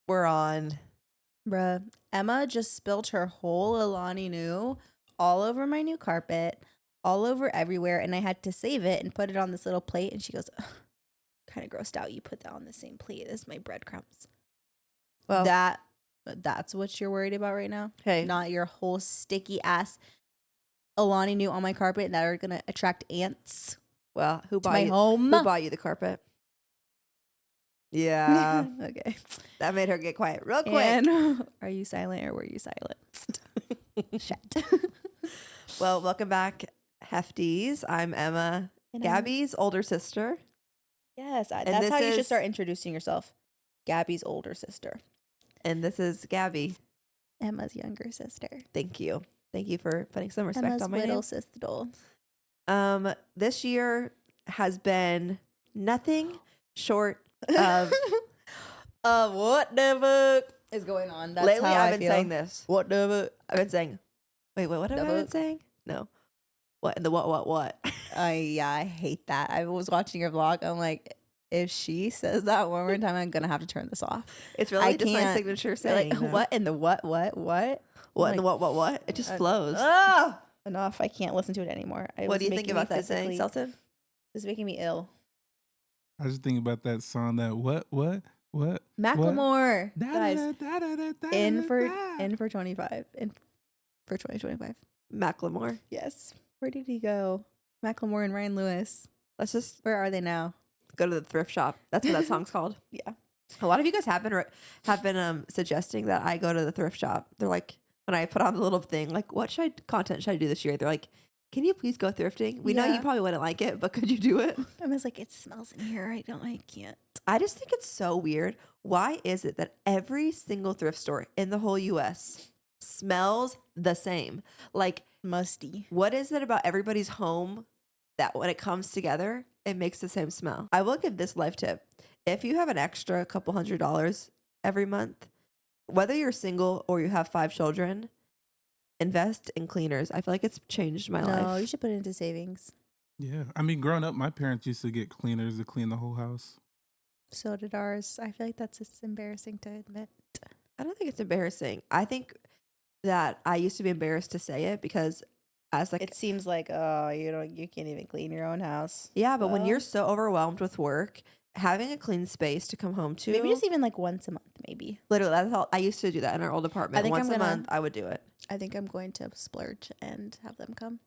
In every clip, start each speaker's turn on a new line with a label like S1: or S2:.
S1: We're on.
S2: Bruh, Emma just spilled her whole Alani Nu all over my new carpet, all over everywhere, and I had to save it and put it on this little plate. And she goes, kind of grossed out. You put that on the same plate as my breadcrumbs.
S1: Well,
S2: That's what you're worried about right now?
S1: Hey.
S2: Not your whole sticky ass Alani Nu on my carpet that are going to attract ants
S1: Well, who
S2: to
S1: bought
S2: my
S1: you?
S2: home.
S1: Who bought you the carpet? Yeah.
S2: Okay.
S1: That made her get quiet real quick.
S2: And are you silent or were you silent? Shit.
S1: Well, welcome back, Hefties. I'm Emma,
S2: And
S1: Gabby's older sister.
S2: Yes,
S1: And
S2: that's
S1: this
S2: how you should
S1: is-
S2: start introducing yourself. Gabby's older sister.
S1: And this is Gabi.
S2: Emma's younger sister.
S1: Thank you. Thank you for putting some respect
S2: Emma's
S1: on my
S2: little
S1: name.
S2: sister.
S1: This year has been nothing short of
S2: What the fuck is going on? That's
S1: lately
S2: how
S1: I've
S2: I
S1: been
S2: feel.
S1: saying this.
S2: What the fuck?
S1: I've been saying, wait, what have I been saying? No. What in the what?
S2: Yeah, I hate that. I was watching your vlog. I'm like, if she says that one more time, I'm gonna have to turn this off.
S1: It's really
S2: I
S1: just my
S2: can't-
S1: signature saying.
S2: Like, what in the what?
S1: What in the what? It just flows.
S2: Enough. I can't listen to it anymore.
S1: What do you think about that saying, Selton?
S2: It's making me ill.
S3: I was thinking about that song. That what?
S2: Macklemore, guys, in for
S3: in.
S2: 25, in for 2025.
S1: Macklemore.
S2: Yes. Where did he go? Macklemore and Ryan Lewis.
S1: Let's just
S2: Where are they now?
S1: go to the thrift shop. That's what that song's called.
S2: Yeah.
S1: A lot of you guys have been suggesting that I go to the thrift shop. They're like, when I put on the little thing, like, what content should I do this year? They're like, can you please go thrifting? We know you
S2: Yeah.
S1: probably wouldn't like it, but could you do it?
S2: I was like, it smells in here. I can't.
S1: I just think it's so weird. Why is it that every single thrift store in the whole US smells the same? Like,
S2: Musty.
S1: what is it about everybody's home that when it comes together, it makes the same smell? I will give this life tip. If you have an extra couple $100 every month, whether you're single or you have 5 children, invest in cleaners. I feel like it's changed my life.
S2: No, you should put it into savings.
S3: Yeah, I mean, growing up, my parents used to get cleaners to clean the whole house.
S2: So did ours. I feel like that's just embarrassing to admit.
S1: I don't think it's embarrassing. I think that I used to be embarrassed to say it because as like
S2: It seems like, oh, you can't even clean your own house.
S1: yeah, but when
S2: Well,
S1: you're so overwhelmed with work, having a clean space to come home to,
S2: maybe just even like once a month, maybe.
S1: literally that's all. I used to do that in our old apartment.
S2: think
S1: Once
S2: I'm
S1: a
S2: gonna-
S1: month, I would do it.
S2: I think I'm going to splurge and have them come.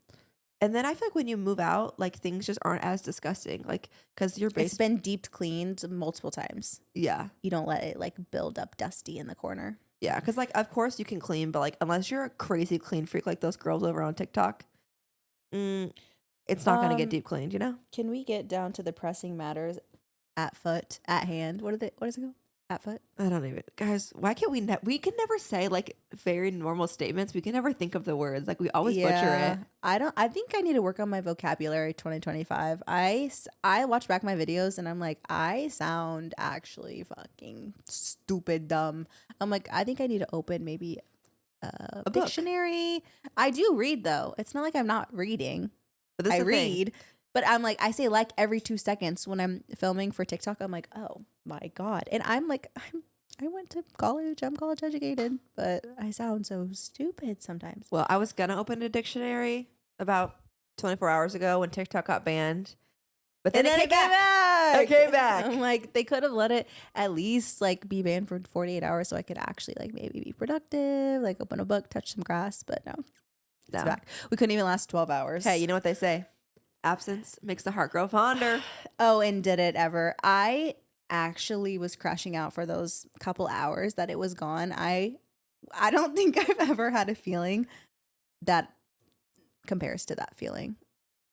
S1: And then I feel like when you move out, like things just aren't as disgusting. Like because your
S2: It's
S1: base,
S2: been deep cleaned multiple times.
S1: yeah,
S2: You don't let it like build up dusty in the corner.
S1: yeah. Because like of course you can clean, but like unless you're a crazy clean freak like those girls over on TikTok, it's not gonna get deep cleaned. You know.
S2: Can we get down to the pressing matters at hand? What is it called? At foot?
S1: I don't even, guys. Why can't we? We can never say like very normal statements. We can never think of the words. Like we always butcher it.
S2: I think I need to work on my vocabulary 2025. I watch back my videos and I'm like, I sound actually fucking stupid dumb. I'm like, I think I need to open maybe a
S1: book.
S2: dictionary. I do read though. It's not like I'm not reading.
S1: But this
S2: I
S1: is the thing.
S2: read. But I'm like, I say like every 2 seconds when I'm filming for TikTok. I'm like, oh my God. And I'm like, I went to college. I'm college educated, but I sound so stupid sometimes.
S1: Well, I was gonna open a dictionary about 24 hours ago when TikTok got banned, but then, it came back. It came back.
S2: I'm like, they could have let it at least like be banned for 48 hours so I could actually like maybe be productive, like open a book, touch some grass. But no, it's
S1: No.
S2: back. We couldn't even last 12 hours.
S1: Hey, you know what they say? Absence makes the heart grow fonder.
S2: Oh, and did it ever? I actually was crashing out for those couple hours that it was gone. I don't think I've ever had a feeling that compares to that feeling.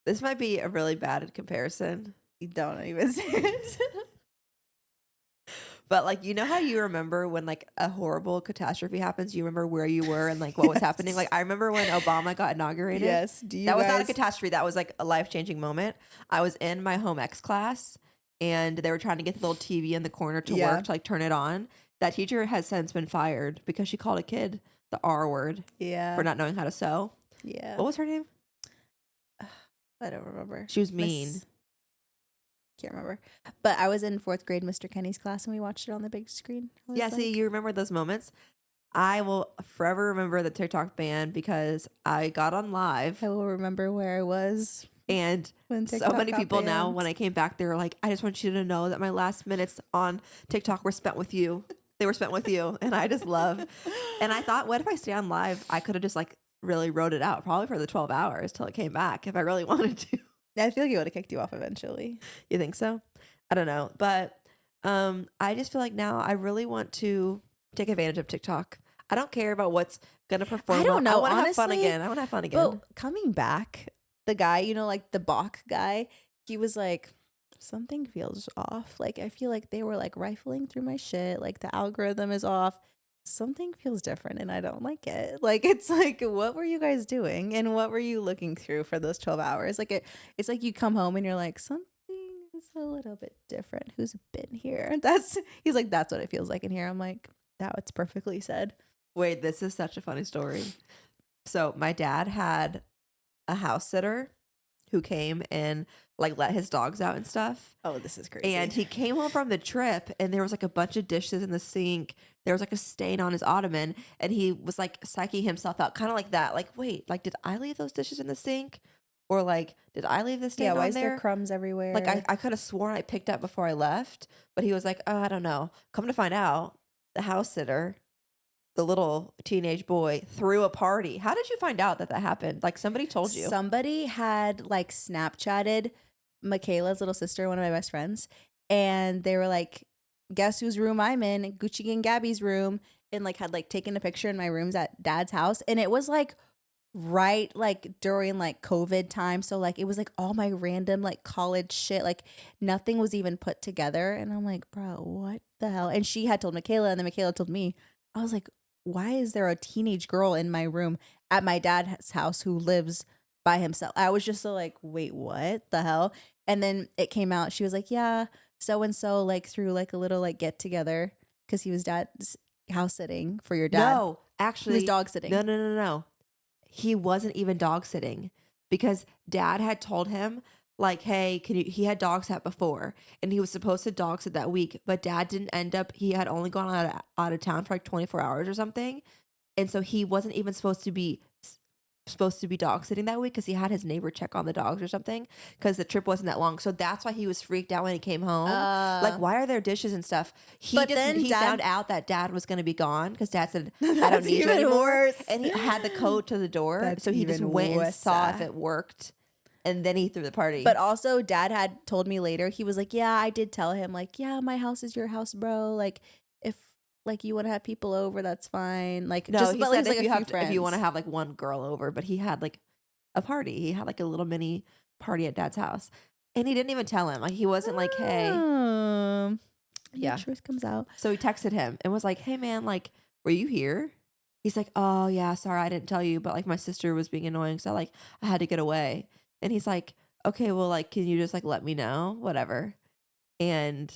S1: This might be a really bad comparison,
S2: You don't even say it.
S1: but like you know how you remember when like a horrible catastrophe happens, you remember where you were and like what was happening. Like I remember when Obama got inaugurated.
S2: Yes. Do you
S1: That was not a
S2: guys-
S1: catastrophe. That was like a life-changing moment. I was in my home ec class and they were trying to get the little TV in the corner to
S2: Yeah.
S1: work to like turn it on. That teacher has since been fired because she called a kid the R word
S2: Yeah.
S1: for not knowing how to sew.
S2: Yeah.
S1: What was her name?
S2: I don't remember.
S1: She was mean.
S2: Can't remember. But I was in 4th grade Mr. Kenny's class and we watched it on the big screen. I was
S1: Yeah, see,
S2: like,
S1: you remember those moments. I will forever remember the TikTok ban because I got on live
S2: I will remember where I was
S1: and
S2: when
S1: so
S2: TikTok
S1: many
S2: got
S1: people now,
S2: banned.
S1: when I came back, they were like, I just want you to know that my last minutes on TikTok were spent with you. They were spent with you. And I just love. And I thought, what if I stay on live? I could have just like really wrote it out probably for the 12 hours till it came back if I really wanted to.
S2: I feel like it would have kicked you off eventually.
S1: You think so? I don't know. But I just feel like now I really want to take advantage of TikTok. I don't care about what's going to perform.
S2: I don't know,
S1: I want to have fun
S2: honestly,
S1: again. I want to have fun again.
S2: But coming back, the guy, like the Bach guy, he was like, something feels off. Like, I feel like they were like rifling through my shit. Like, the algorithm is off. Something feels different and I don't like it. Like, it's like, what were you guys doing? And what were you looking through for those 12 hours? Like, it's like you come home and you're like, something is a little bit different. Who's been here? He's like, that's what it feels like in here. I'm like, that's perfectly said.
S1: Wait, this is such a funny story. So my dad had a house sitter who came and like let his dogs out and stuff.
S2: Oh, this is crazy.
S1: And he came home from the trip and there was like a bunch of dishes in the sink. There was like a stain on his ottoman and he was like psyching himself out, kind of like that. Like, wait, like, did I leave those dishes in the sink? Or like, did I leave the stain
S2: yeah,
S1: on
S2: why is
S1: there?
S2: there crumbs everywhere?
S1: Like, I could have sworn I picked up before I left, but he was like, oh, I don't know. Come to find out, the house sitter, the little teenage boy, threw a party. How did you find out that happened? Like, somebody told you.
S2: Somebody had like Snapchatted Michaela's little sister, one of my best friends, and they were like, guess whose room I'm in? Gucci and Gabby's room, and like had like taken a picture in my rooms at Dad's house. And it was like right like during like COVID time. So like it was like all my random like college shit. Like nothing was even put together. And I'm like, bro, what the hell? And she had told Michaela, and then Michaela told me. I was like, why is there a teenage girl in my room at my dad's house who lives by himself? I was just so like, wait, what the hell? And then it came out. She was like, yeah, so and so like threw like a little like get together because he was dad's house sitting for your dad.
S1: No,
S2: He
S1: actually,
S2: was dog sitting.
S1: No. He wasn't even dog sitting because dad had told him like, hey, he had dog sat before and he was supposed to dog sit that week, but dad didn't end up, he had only gone out of town for like 24 hours or something. And so he wasn't even supposed to be dog sitting that week because he had his neighbor check on the dogs or something because the trip wasn't that long. So that's why he was freaked out when he came home. Like, why are there dishes and stuff? He found out that dad was going to be gone because dad said, I don't need you anymore.
S2: Worse.
S1: And he had the code to the door.
S2: That's
S1: so he just
S2: even
S1: went and
S2: worse.
S1: saw if it worked. And then he threw the party.
S2: But also dad had told me later, he was like, yeah, I did tell him like, yeah, my house is your house, bro. Like if like you want to have people over, that's fine. Like,
S1: no,
S2: just
S1: he
S2: but,
S1: said
S2: like,
S1: if you want to have like one girl over, but he had like a party. He had like a little mini party at dad's house. And he didn't even tell him. Like, he wasn't like, hey.
S2: Yeah. The truth comes out.
S1: So he texted him and was like, hey man, like, were you here? He's like, oh yeah, sorry, I didn't tell you, but like my sister was being annoying, so like I had to get away. And he's like, okay, well, like, can you just like let me know? Whatever. And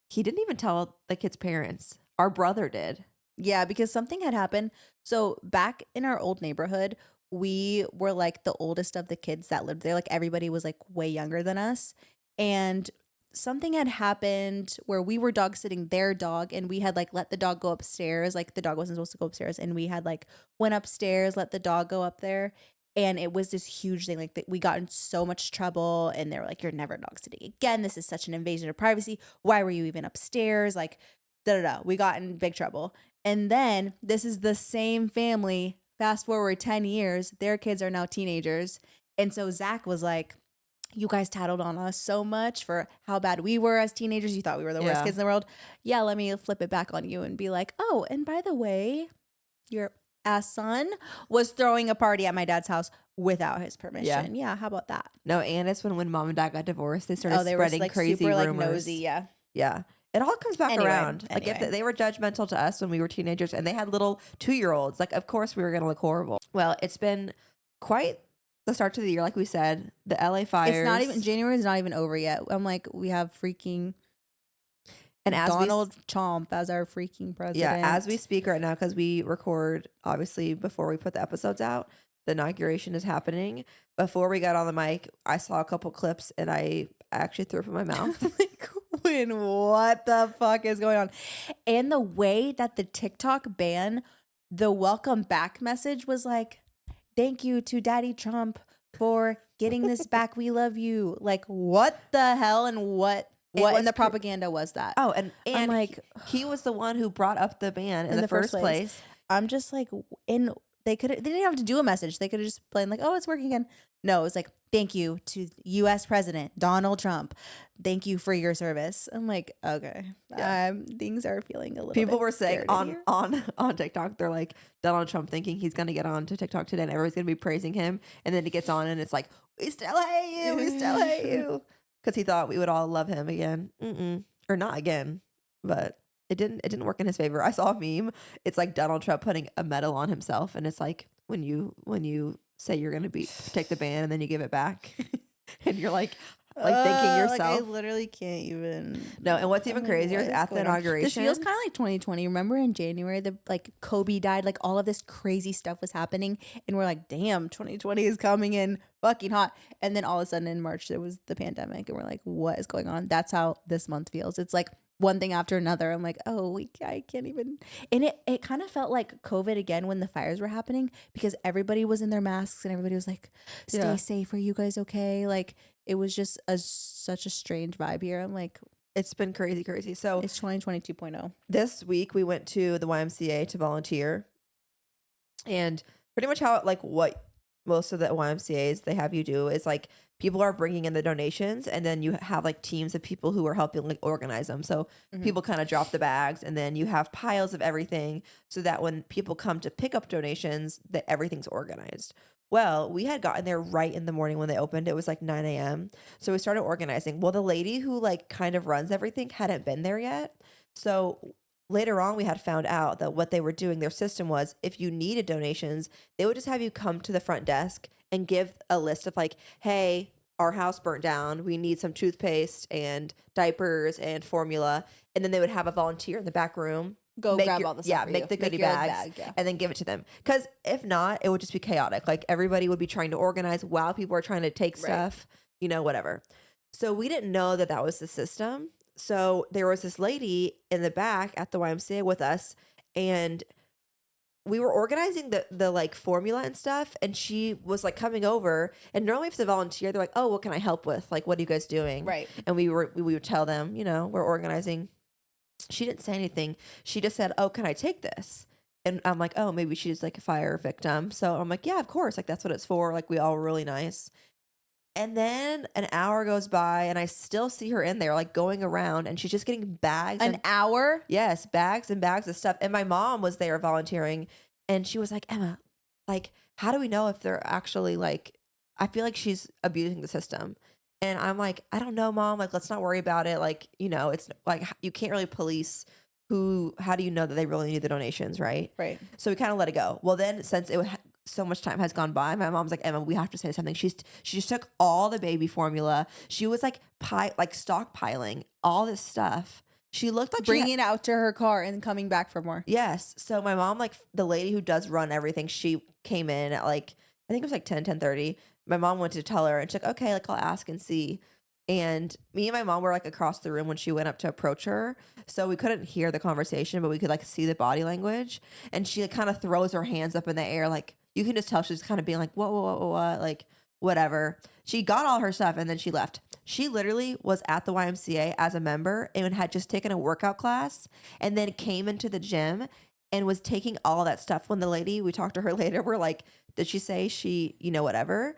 S1: he didn't even tell the kid's parents. Our brother did.
S2: Yeah, because something had happened. So back in our old neighborhood, we were like the oldest of the kids that lived there. Like everybody was like way younger than us. And something had happened where we were dog sitting their dog and we had like let the dog go upstairs. Like the dog wasn't supposed to go upstairs. And we had like went upstairs, let the dog go up there. And it was this huge thing. Like we got in so much trouble and they were like, you're never dog sitting again. This is such an invasion of privacy. Why were you even upstairs? Like, we got in big trouble. And then this is the same family. Fast forward 10 years, their kids are now teenagers. And so Zach was like, you guys tattled on us so much for how bad we were as teenagers. You thought we were the worst kids in the world. Yeah, let me flip it back on you and be like, oh, and by the way, your ass son was throwing a party at my dad's house without his permission. Yeah, how about that?
S1: No, and it's when mom and dad got divorced, they started
S2: they
S1: spreading
S2: were like
S1: crazy
S2: super
S1: rumors.
S2: like nosy, yeah.
S1: Yeah. It all comes back around. Like
S2: anyway.
S1: if they were judgmental to us when we were teenagers and they had little 2-year-olds, like of course we were going to look horrible. Well, it's been quite the start to the year, like we said. The LA fires.
S2: It's not even, January is not even over yet. I'm like, we have freaking
S1: and as
S2: Donald Trump as our freaking president.
S1: Yeah, as we speak right now, because we record obviously before we put the episodes out, the inauguration is happening. Before we got on the mic, I saw a couple clips and I I actually threw up in my mouth.
S2: Like, when what the fuck is going on? And the way that the TikTok ban, the welcome back message was like, thank you to Daddy Trump for getting this back. We love you. Like, what the hell and what in the propaganda was that?
S1: Oh, and
S2: I'm like,
S1: he was the one who brought up the ban in the first place.
S2: I'm just like, they didn't have to do a message. They could have just plain like, oh, it's working again. No, it was like, thank you to U.S. President Donald Trump. Thank you for your service. I'm like, okay, things are feeling a little.
S1: People
S2: bit
S1: were saying
S2: here.
S1: on TikTok, they're like, Donald Trump thinking he's gonna get on to TikTok today, and everyone's gonna be praising him, and then he gets on, and it's like, we still hate you, we still hate you, because he thought we would all love him again, or not again, but. It didn't work in his favor. I saw a meme. It's like Donald Trump putting a medal on himself, and it's like when you say you're gonna take the ban and then you give it back, and you're like thanking yourself.
S2: Like I literally can't even.
S1: No, and what's even crazier is at the inauguration.
S2: This feels kind of like 2020. Remember in January, the like Kobe died, like all of this crazy stuff was happening, and we're like, damn, 2020 is coming in fucking hot. And then all of a sudden in March there was the pandemic, and we're like, what is going on? That's how this month feels. It's like one thing after another. I'm like, oh, I can't even. And it kind of felt like COVID again when the fires were happening, because everybody was in their masks and everybody was like, stay safe. Are you guys okay? Like it was just such a strange vibe here. I'm like,
S1: it's been crazy. So
S2: it's 2020 2.0.
S1: This week we went to the YMCA to volunteer, and pretty much how what most of the YMCAs they have you do is like people are bringing in the donations, and then you have like teams of people who are helping like organize them. So people kind of drop the bags, and then you have piles of everything so that when people come to pick up donations, that everything's organized. Well, we had gotten there right in the morning when they opened. It was like 9 a.m. So we started organizing. Well, the lady who like kind of runs everything hadn't been there yet. So later on, we had found out that what they were doing, their system was if you needed donations, they would just have you come to the front desk and give a list of like, hey, our house burnt down. We need some toothpaste and diapers and formula. And then they would have a volunteer in the back room.
S2: Go grab all the stuff.
S1: Yeah, make the goodie bags and then give it to them. Because if not, it would just be chaotic. Like everybody would be trying to organize while people are trying to take stuff, whatever. So we didn't know that that was the system. So there was this lady in the back at the YMCA with us, and we were organizing the like formula and stuff, and she was like coming over, and normally if it's a volunteer, they're like, oh, what can I help with? Like, what are you guys doing?
S2: Right.
S1: And we would tell them, we're organizing. She didn't say anything. She just said, oh, can I take this? And I'm like, oh, maybe she's like a fire victim. So I'm like, yeah, of course. Like, that's what it's for. Like, we all were really nice. And then an hour goes by, and I still see her in there, like going around, and she's just getting bags.
S2: An hour?
S1: Yes, bags and bags of stuff. And my mom was there volunteering, and she was like, Emma, like, how do we know if they're actually like, I feel like she's abusing the system. And I'm like, I don't know, Mom. Like, let's not worry about it. Like, it's like you can't really police how do you know that they really need the donations, right?
S2: Right.
S1: So we kind of let it go. Well, then since so much time has gone by, my mom's like, Emma, we have to say something. She just took all the baby formula. She was like stockpiling all this stuff. She looked like
S2: bringing it out to her car and coming back for more.
S1: Yes. So my mom, like the lady who does run everything, she came in at like, I think it was like 10:30. My mom went to tell her, and she's like, okay, like I'll ask and see. And me and my mom were like across the room when she went up to approach her. So we couldn't hear the conversation, but we could like see the body language. And she like kind of throws her hands up in the air. Like you can just tell she's kind of being like, what, like whatever. She got all her stuff and then she left. She literally was at the YMCA as a member and had just taken a workout class and then came into the gym and was taking all that stuff. When the lady, we talked to her later, we're like, did she say she, whatever?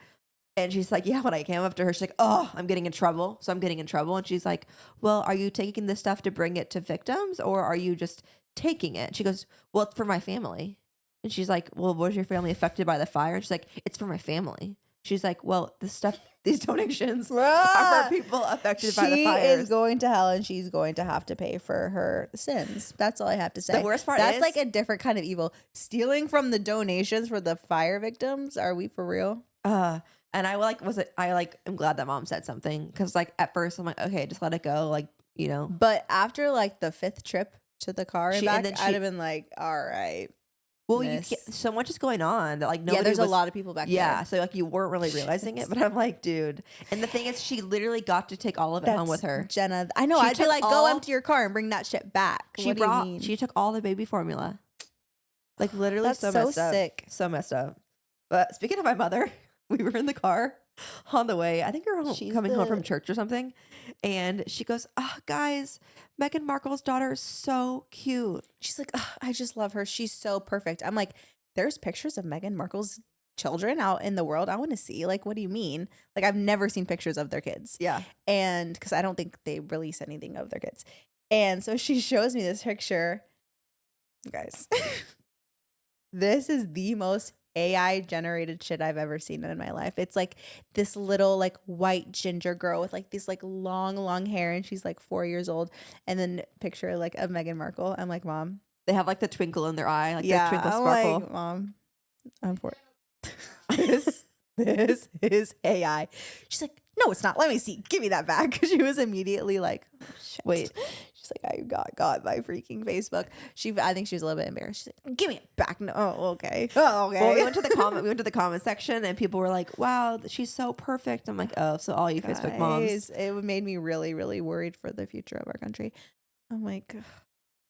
S1: And she's like, yeah, when I came up to her, she's like, oh, I'm getting in trouble. So I'm getting in trouble. And she's like, well, are you taking this stuff to bring it to victims or are you just taking it? She goes, well, it's for my family. And she's like, well, was your family affected by the fire? And she's like, it's for my family. She's like, well, these donations are for people affected by the fires.
S2: She is going to hell and she's going to have to pay for her sins. That's all I have to say.
S1: The worst part
S2: That's
S1: is
S2: like a different kind of evil. Stealing from the donations for the fire victims? Are we for real?
S1: And I am glad that Mom said something because like at first I'm like, okay, just let it go. Like,
S2: But after like the 5th trip to the car and back,
S1: and then
S2: I'd have been like, all right.
S1: Well, so much is going on that like nobody
S2: there's
S1: was,
S2: a lot of people back
S1: yeah,
S2: there.
S1: so like you weren't really realizing it, but I'm like, dude. And the thing is, she literally got to take all of it home with her.
S2: Jenna. I know.
S1: She
S2: I'd be
S1: took
S2: like, go
S1: all-
S2: empty your car and bring that shit back. What do you mean?
S1: She took all the baby formula. Like literally
S2: That's
S1: so
S2: so
S1: messed up.
S2: sick.
S1: So messed up. But speaking of my mother, we were in the car on the way. I think we were coming home from church or something. And she goes, oh, guys, Meghan Markle's daughter is so cute.
S2: She's like, "Ugh, I just love her. She's so perfect." I'm like, there's pictures of Meghan Markle's children out in the world. I want to see. Like, what do you mean? Like, I've never seen pictures of their kids.
S1: Yeah.
S2: And because I don't think they release anything of their kids. And so she shows me this picture. You guys, this is the most AI generated shit I've ever seen in my life. It's like this little like white ginger girl with like this like long hair, and she's like 4 years old. And then picture like of Meghan Markle. I'm like, Mom.
S1: They have like the twinkle in their eye, like the twinkle
S2: I'm
S1: sparkle.
S2: like, Mom, I'm for it. this is AI. She's like, no, it's not. Let me see. Give me that back. She was immediately like, oh, shit.
S1: Wait.
S2: She's like, I got my freaking Facebook. I think she was a little bit embarrassed. She's like, give me it back. No, oh, okay. Oh, okay.
S1: Well, we went to the comment section, and people were like, wow, she's so perfect. I'm like, oh, so all you Facebook moms.
S2: It made me really, really worried for the future of our country. I'm like,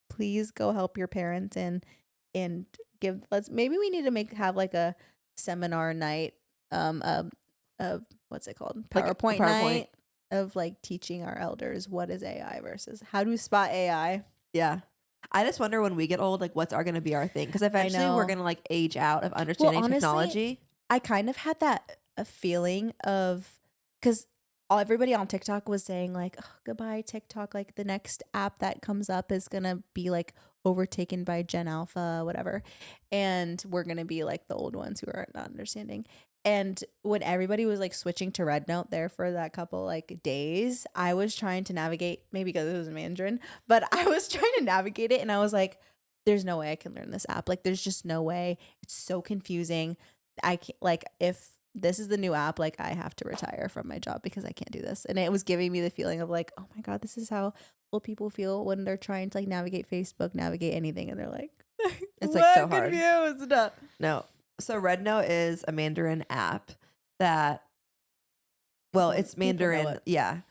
S2: please go help your parents and maybe we need to have like a seminar night of what's it called, PowerPoint night of like teaching our elders what is AI versus how to spot AI.
S1: Yeah, I just wonder when we get old, like what's going to be our thing, because eventually we're gonna like age out of understanding technology.
S2: I kind of had that a feeling of, because everybody on TikTok was saying like, oh, goodbye TikTok, like the next app that comes up is gonna be like overtaken by Gen Alpha, whatever, and we're gonna be like the old ones who are not understanding. And when everybody was like switching to Red Note there for that couple like days, I was trying to navigate, maybe because it was Mandarin, but I was trying to navigate it, and I was like, there's no way I can learn this app. Like there's just no way. It's so confusing. I can't, like, if this is the new app, like I have to retire from my job because I can't do this. And it was giving me the feeling of like, oh my God, this is how old people feel when they're trying to like navigate Facebook, navigate anything. And they're like,
S1: it's like so hard.
S2: Confused.
S1: No. So Red Note is a Mandarin app that, well, it's Mandarin. Yeah.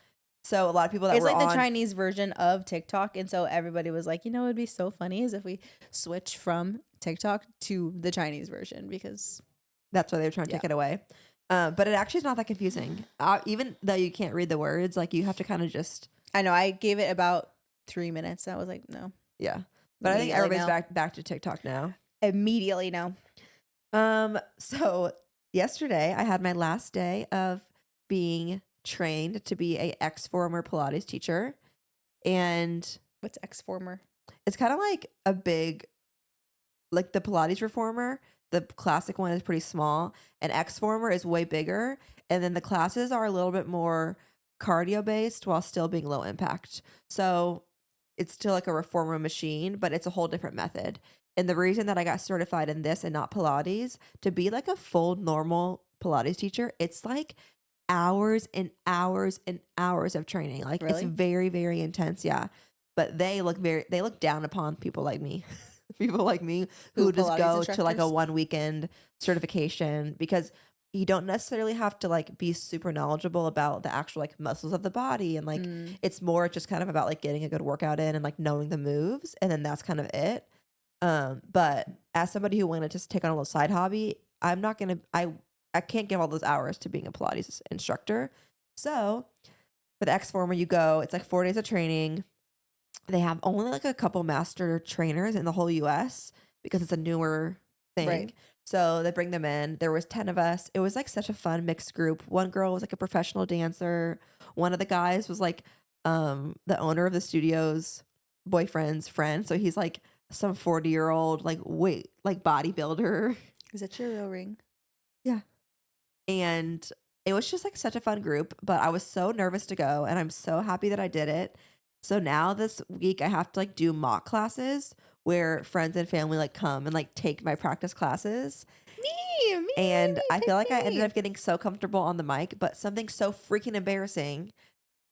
S1: So a lot of people that
S2: it's
S1: were
S2: like the
S1: on
S2: Chinese version of TikTok. And so everybody was like, you know, it'd be so funny is if we switch from TikTok to the Chinese version, because
S1: that's why they were trying to take it away. But it actually is not that confusing. Even though you can't read the words, like you have to kind of just.
S2: I know. I gave it about 3 minutes. I was like, no.
S1: Yeah. But I think everybody's back to TikTok now.
S2: Immediately now.
S1: So yesterday I had my last day of being trained to be a ex-former Pilates teacher. And
S2: what's ex-former?
S1: It's kind of like a big, like the Pilates reformer. The classic one is pretty small, and ex-former is way bigger. And then the classes are a little bit more cardio based while still being low impact. So it's still like a reformer machine, but it's a whole different method. And the reason that I got certified in this and not Pilates, to be like a full normal Pilates teacher, it's like hours and hours and hours of training. Like It's very, very intense. Yeah. But they look down upon people like me. People like me who just go to like a 1 weekend certification, because you don't necessarily have to like be super knowledgeable about the actual like muscles of the body, and like it's more just kind of about like getting a good workout in and like knowing the moves, and then that's kind of it. But as somebody who wanted to take on a little side hobby, I can't give all those hours to being a Pilates instructor. So for the ex-former, you go, it's like 4 days of training. They have only like a couple master trainers in the whole US because it's a newer thing. Right. So they bring them in. There was 10 of us. It was like such a fun mixed group. One girl was like a professional dancer. One of the guys was like the owner of the studio's boyfriend's friend. So he's like some 40-year-old like bodybuilder.
S2: Is that your real ring?
S1: Yeah. And it was just like such a fun group, but I was so nervous to go, and I'm so happy that I did it. So now this week I have to like do mock classes where friends and family like come and like take my practice classes. And I feel like I ended up getting so comfortable on the mic, but something so freaking embarrassing,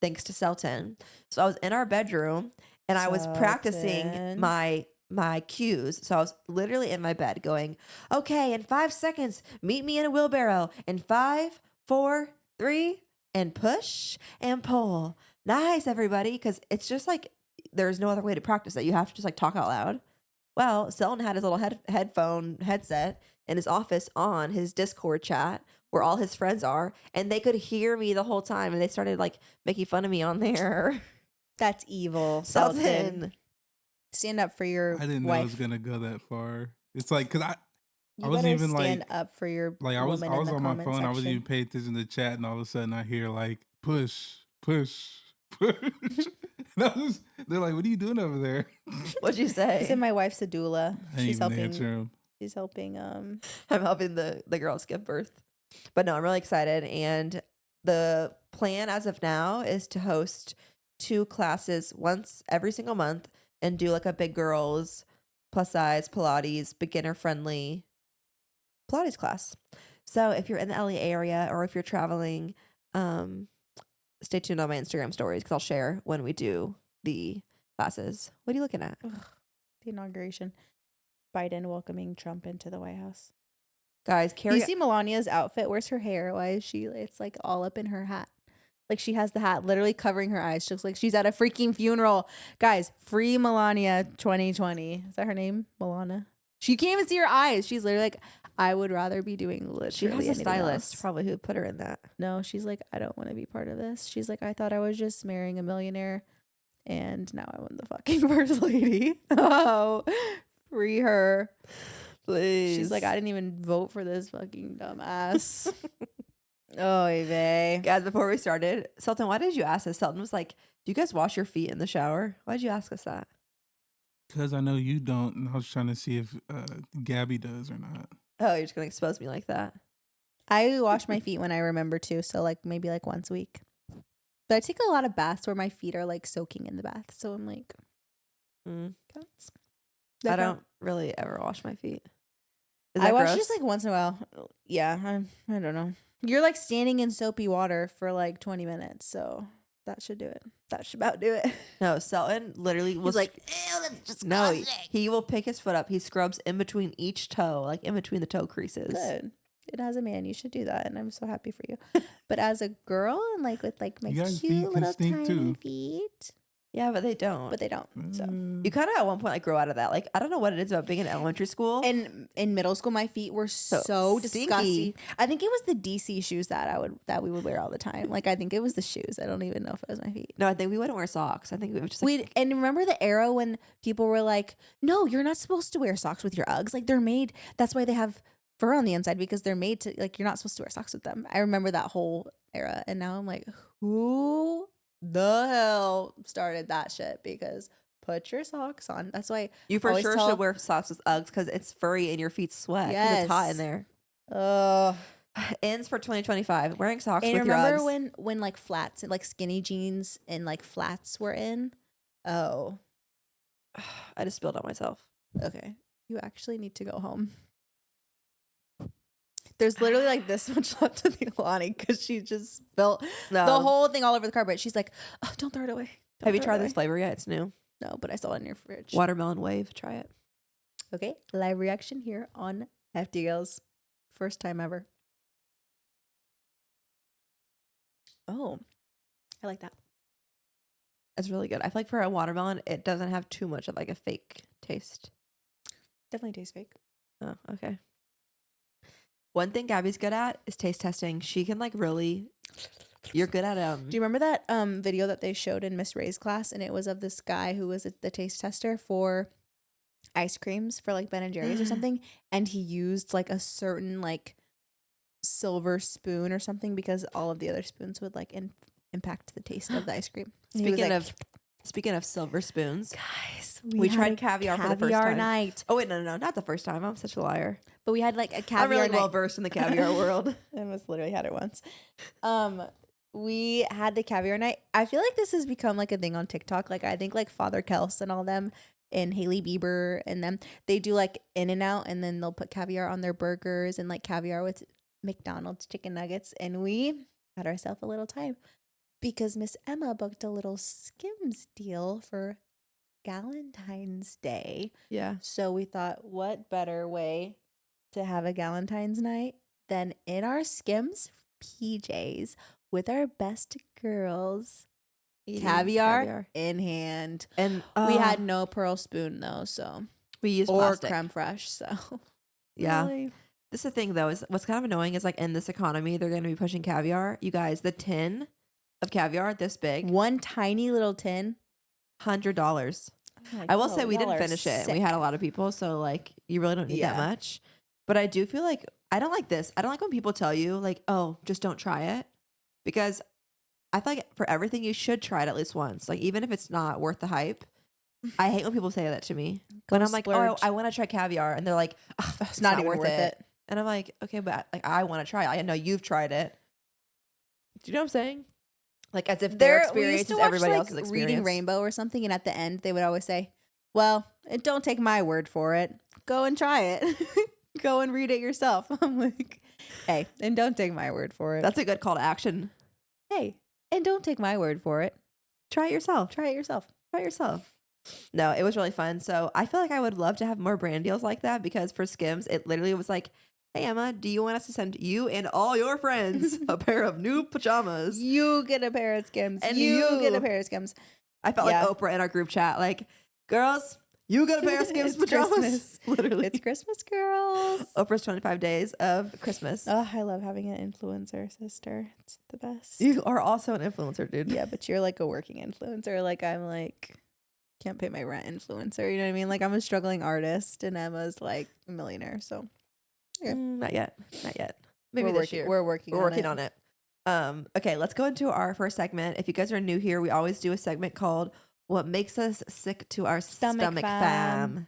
S1: thanks to Selton. So I was in our bedroom and I was practicing my my cues. So I was literally in my bed going, okay, in 5 seconds, meet me in a wheelbarrow. In 5, 4, 3, and push and pull. Nice, everybody. Because it's just like there's no other way to practice it. You have to just like talk out loud. Well, Selton had his little headphone headset in his office on his Discord chat where all his friends are, and they could hear me the whole time, and they started like making fun of me on there.
S2: That's evil, Selton.
S1: Selton.
S2: Stand up for your
S3: I didn't know it was
S2: wife.
S3: gonna go that far. It's like because I
S2: You
S3: wasn't
S2: better
S3: even
S2: stand
S3: like
S2: up for your
S3: I was
S2: woman in the
S3: on my
S2: comment
S3: phone. I wasn't
S2: section.
S3: even paying attention to the chat, and all of a sudden I hear like push, push, push. And they're like, "What are you doing over there?"
S1: What'd you
S2: I said
S1: say?
S2: my wife's a doula.
S3: I didn't
S2: She's
S3: even
S2: helping.
S3: answer him.
S2: She's helping.
S1: I'm helping the girls give birth. But no, I'm really excited. And the plan as of now is to host 2 classes once every single month and do like a big girls plus size Pilates beginner friendly Pilates class. So if you're in the LA area or if you're traveling, stay tuned on my Instagram stories because I'll share when we do the classes. What are you looking at?
S2: The inauguration. Biden welcoming Trump into the White House.
S1: Guys,
S2: Do you see Melania's outfit? Where's her hair? Why is she? It's like all up in her hat. Like she has the hat literally covering her eyes. She looks like she's at a freaking funeral. Guys, free Melania 2020. Is that her name? Melania. She can't even see her eyes. She's literally like, I would rather be doing literally
S1: she has a
S2: anything
S1: stylist
S2: else.
S1: probably who put her in that.
S2: No, she's like, I don't want to be part of this. She's like, I thought I was just marrying a millionaire, and now I'm the fucking first lady. Oh, free her.
S1: Please.
S2: She's like, I didn't even vote for this fucking dumbass. Oh, babe.
S1: Guys, before we started, Selton, why did you ask us? Selton was like, do you guys wash your feet in the shower? Why did you ask us that?
S3: Because I know you don't, and I was trying to see if Gabi does or not.
S1: Oh, you're just going to expose me like that?
S2: I wash my feet when I remember to, so like maybe like once a week. But I take a lot of baths where my feet are like soaking in the bath, so I'm like, counts.
S1: I don't really ever wash my feet. Is
S2: I
S1: that
S2: wash
S1: gross?
S2: just like once in a while. Yeah, I don't know. You're like standing in soapy water for like 20 minutes, so that should do it. That should about do it.
S1: No, Selton literally was
S2: like, ew, that's just
S1: no, he will pick his foot up. He scrubs in between each toe, like in between the toe creases.
S2: Good. And as a man, you should do that, and I'm so happy for you. But as a girl, and like with like my
S3: You guys' feet
S2: cute
S3: can
S2: little
S3: stink,
S2: tiny
S3: too.
S2: feet,
S1: Yeah, but they don't.
S2: but they don't. So.
S1: You kind of at one point like grow out of that. Like I don't know what it is about being in elementary school.
S2: And in middle school, my feet were so
S1: stinky.
S2: disgusting. I think it was the DC shoes that we would wear all the time. Like I think it was the shoes. I don't even know if it was my feet.
S1: No, I think we wouldn't wear socks. I think we would just like,
S2: And remember the era when people were like, "No, you're not supposed to wear socks with your Uggs. Like they're made. That's why they have fur on the inside because they're made to like you're not supposed to wear socks with them." I remember that whole era, and now I'm like, who the hell started that shit? Because put your socks on. That's why
S1: you for
S2: always
S1: sure
S2: tell-
S1: should wear socks with Uggs because it's furry and your feet sweat. Yes, it's hot in there. Ends for 2025. Wearing socks
S2: and
S1: with your Uggs.
S2: remember when like flats and like skinny jeans and like flats were in? Oh,
S1: I just spilled on myself.
S2: okay. You actually need to go home. There's literally like this much left of the Alani because she just spilled the whole thing all over the carpet. She's like, oh, don't throw it away.
S1: Have you tried this flavor yet? It's new.
S2: No, but I saw it in your fridge.
S1: Watermelon wave. Try it.
S2: Okay, live reaction here on FD Girls. First time ever. Oh, I like that.
S1: It's really good. I feel like for a watermelon, it doesn't have too much of like a fake taste.
S2: Definitely tastes fake.
S1: Oh, okay. One thing Gabby's good at is taste testing. She can like really. You're good at
S2: Do you remember that video that they showed in Miss Ray's class, and it was of this guy who was the taste tester for ice creams for like Ben and Jerry's or something, and he used like a certain like silver spoon or something because all of the other spoons would like impact the taste of the ice cream.
S1: Speaking of silver spoons,
S2: guys,
S1: we tried caviar for the first time.
S2: Night.
S1: Oh wait, no, not the first time. I'm such a liar.
S2: But we had like a caviar
S1: I'm really
S2: night.
S1: well versed in the caviar world.
S2: I almost literally had it once. We had the caviar night. I feel like this has become like a thing on TikTok. Like I think like Father Kels and all them and Hailey Bieber and them, they do like In-N-Out and then they'll put caviar on their burgers and like caviar with McDonald's chicken nuggets. And we had ourselves a little time because Miss Emma booked a little Skims deal for Galentine's Day.
S1: Yeah.
S2: So we thought, what better way to have a Galentine's night than in our Skims PJs with our best girls,
S1: Eating
S2: caviar in hand.
S1: And
S2: We had no pearl spoon though, so
S1: we used
S2: or
S1: plastic.
S2: creme fraiche. So
S1: Yeah.
S2: really.
S1: This is the thing though, is what's kind of annoying is like in this economy, they're going to be pushing caviar. You guys, the tin of caviar this big,
S2: One tiny little tin.
S1: $100.
S2: I'm like,
S1: I will
S2: "Oh,
S1: say we
S2: y'all
S1: didn't
S2: are
S1: finish it. And we
S2: sick."
S1: had a lot of people, so like you really don't need that
S2: Yeah.
S1: much. But I do feel like I don't like this. I don't like when people tell you like, "Oh, just don't try it," because I feel like for everything you should try it at least once. Like even if it's not worth the hype. I hate when people say that to me. When
S2: Go
S1: I'm like,
S2: splurge.
S1: "Oh, I want to try caviar," and they're like, "Ugh,
S2: It's not even worth it.
S1: And I'm like, "Okay, but like I want to try it. I know you've tried it." Do you know what I'm saying? Like as if their experience is everybody else's experience.
S2: Reading Rainbow or something, and at the end they would always say, "Well, don't take my word for it. Go and try it. Go and read it yourself." I'm like, "Hey, and don't take my word for it.
S1: That's a good call to action.
S2: Hey, and don't take my word for it.
S1: Try it yourself.
S2: Try it yourself."
S1: Try it yourself. No, it was really fun. So I feel like I would love to have more brand deals like that because for Skims, it literally was like, "Hey Emma, do you want us to send you and all your friends a pair of new pajamas?"
S2: You get a pair of Skims,
S1: And
S2: you get
S1: you.
S2: a pair of Skims.
S1: I felt
S2: Yeah.
S1: like Oprah in our group chat, like, "Girls, you get a pair of Skims
S2: It's
S1: pajamas."
S2: Christmas.
S1: Literally.
S2: It's Christmas, girls.
S1: Oprah's 25 days of Christmas.
S2: Oh, I love having an influencer sister. It's the best.
S1: You are also an influencer, dude.
S2: Yeah, but you're like a working influencer. Like I'm like can't pay my rent influencer. You know what I mean? Like I'm a struggling artist, and Emma's like a millionaire. So yeah.
S1: Not yet. Not yet. Maybe
S2: we're
S1: this year.
S2: We're working.
S1: We're working on it. Okay, let's go into our first segment. If you guys are new here, we always do a segment called "What Makes Us Sick to Our Stomach, Fam."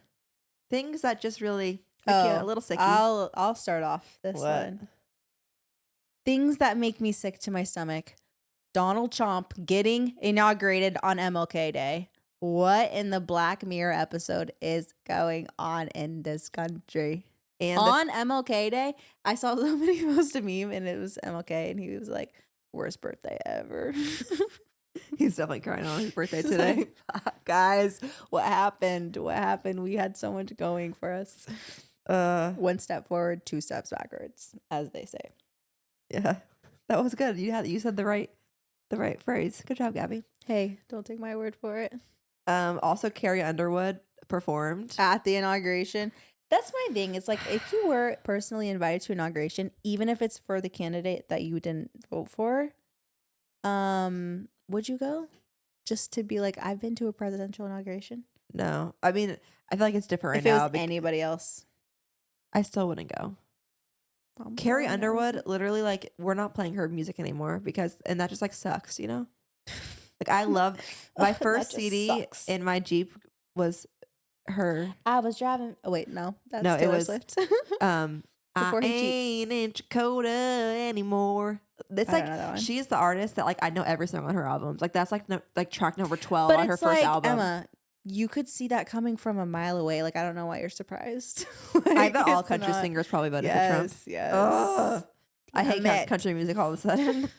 S1: Things that just really make you a little sicky.
S2: I'll start off this
S1: What?
S2: one. Things that make me sick to my stomach. Donald Trump getting inaugurated on MLK Day. What in the Black Mirror episode is going on in this country?
S1: And
S2: On MLK Day, I saw somebody post a meme and it was MLK and he was like, "Worst birthday ever."
S1: he's definitely crying on his birthday
S2: It's
S1: today.
S2: like, "Fuck, guys, what happened? What happened? We had so much going for us. One step forward, two steps backwards, as they say."
S1: Yeah, that was good. You said the right phrase. Good job, Gabby.
S2: Hey, don't take my word for it.
S1: Also, Carrie Underwood performed.
S2: At the inauguration. That's my thing. It's like if you were personally invited to inauguration, even if it's for the candidate that you didn't vote for, would you go? Just to be like, I've been to a presidential inauguration.
S1: No, I mean, I feel like it's different
S2: If
S1: right
S2: it
S1: now.
S2: was anybody else.
S1: I still wouldn't go. Carrie Underwood, literally, like, we're not playing her music anymore and that just like sucks, you know? Like, I love my
S2: That
S1: first
S2: just
S1: CD
S2: sucks.
S1: in my Jeep was her.
S2: I was driving. Oh, wait, no. That's
S1: No, it
S2: Taylor
S1: was-
S2: Swift.
S1: I
S2: Before he cheats.
S1: ain't in Dakota anymore. It's
S2: I
S1: like
S2: don't know that one.
S1: she's the artist that like I know every song on her albums. Like that's like track number 12
S2: But
S1: on her
S2: it's
S1: first
S2: like,
S1: album.
S2: Emma, you could see that coming from a mile away. Like, I don't know why you're surprised.
S1: I
S2: Like,
S1: bet all
S2: it's
S1: country
S2: not-
S1: singers probably voted for Trump.
S2: Yes, yes.
S1: Ugh. I hate
S2: Damn it.
S1: country music all of a sudden.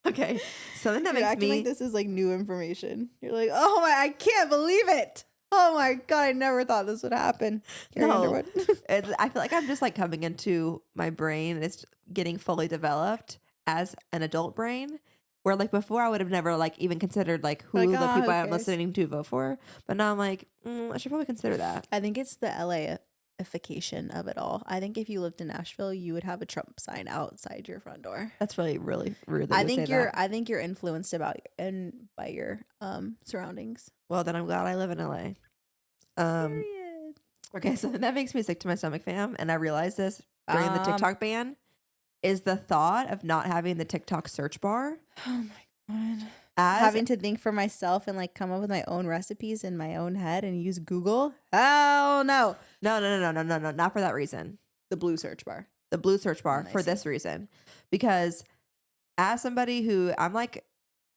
S1: Okay, something that
S2: You're
S1: makes
S2: acting
S1: me
S2: like this is like new information. You're like, oh my, I can't believe it. Oh my God, I never thought this would happen. Carrie
S1: No.
S2: Underwood.
S1: I feel like I'm just like coming into my brain and it's getting fully developed as an adult brain. Where like before I would have never like even considered like who
S2: Like,
S1: the
S2: "Ah,
S1: people
S2: who
S1: I'm
S2: cares?"
S1: listening to vote for. But now I'm like, I should probably consider that.
S2: I think it's the LA-ification of it all. I think if you lived in Nashville, you would have a Trump sign outside your front door.
S1: That's really rude. That
S2: I
S1: you
S2: think
S1: say
S2: you're.
S1: that.
S2: I think you're influenced by your surroundings.
S1: Well, then I'm glad I live in LA.
S2: Period.
S1: Okay, so that makes me sick to my stomach, fam. And I realized this during the
S2: Um,
S1: TikTok ban is the thought of not having the TikTok search bar.
S2: Oh my God.
S1: As
S2: Having to think for myself and like come up with my own recipes in my own head and use Google. Hell no.
S1: no, not for that reason.
S2: The blue search bar.
S1: The blue search bar
S2: I
S1: for
S2: see.
S1: this reason, because as somebody who I'm like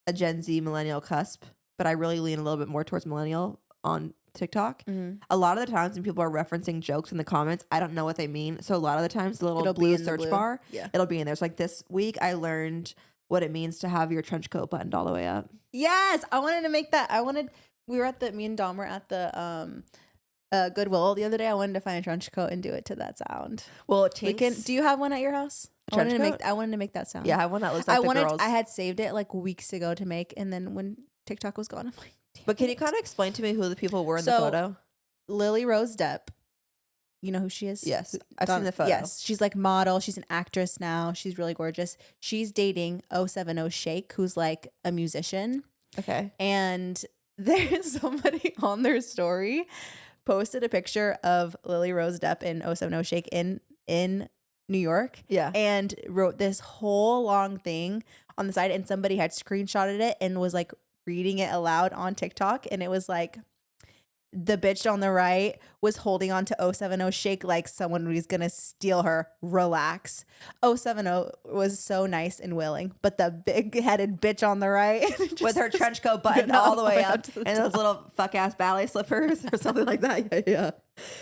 S1: a Gen Z millennial cusp, but I really lean a little bit more towards millennial on TikTok. A lot of the times when people are referencing jokes in the comments, I don't know what they mean. So a lot of the times the little
S2: It'll be
S1: blue
S2: in the
S1: search
S2: blue.
S1: bar,
S2: Yeah.
S1: it'll be in there. So like this week I learned what it means to have your trench coat buttoned all the way up.
S2: Yes, I wanted to make that. me and Dom were at the Goodwill the other day. I wanted to find a trench coat and do it to that sound.
S1: Well,
S2: We can. Do you have one at your house?
S1: A trench coat?
S2: I wanted to make that sound.
S1: Yeah, I want that looks like the girls.
S2: I had saved it like weeks ago to make, and then when TikTok was gone, I'm like, damn
S1: But can
S2: it.
S1: you kind of explain to me who the people were in the
S2: So,
S1: photo?
S2: Lily Rose Depp. You know who she is?
S1: Yes, I've seen the photo.
S2: Yes, she's like model. She's an actress now. She's really gorgeous. She's dating 070 Shake, who's like a musician.
S1: Okay.
S2: And there's somebody on their story posted a picture of Lily Rose Depp and 070 Shake in New York.
S1: Yeah.
S2: And wrote this whole long thing on the side, and somebody had screenshotted it and was like reading it aloud on TikTok, and it was like, the bitch on the right was holding on to 070 Shake like someone was gonna steal her. Relax. 070 was so nice and willing, but the big-headed bitch on the right
S1: With her trench coat buttoned all the way up and those little fuck ass ballet slippers or something like that. Yeah.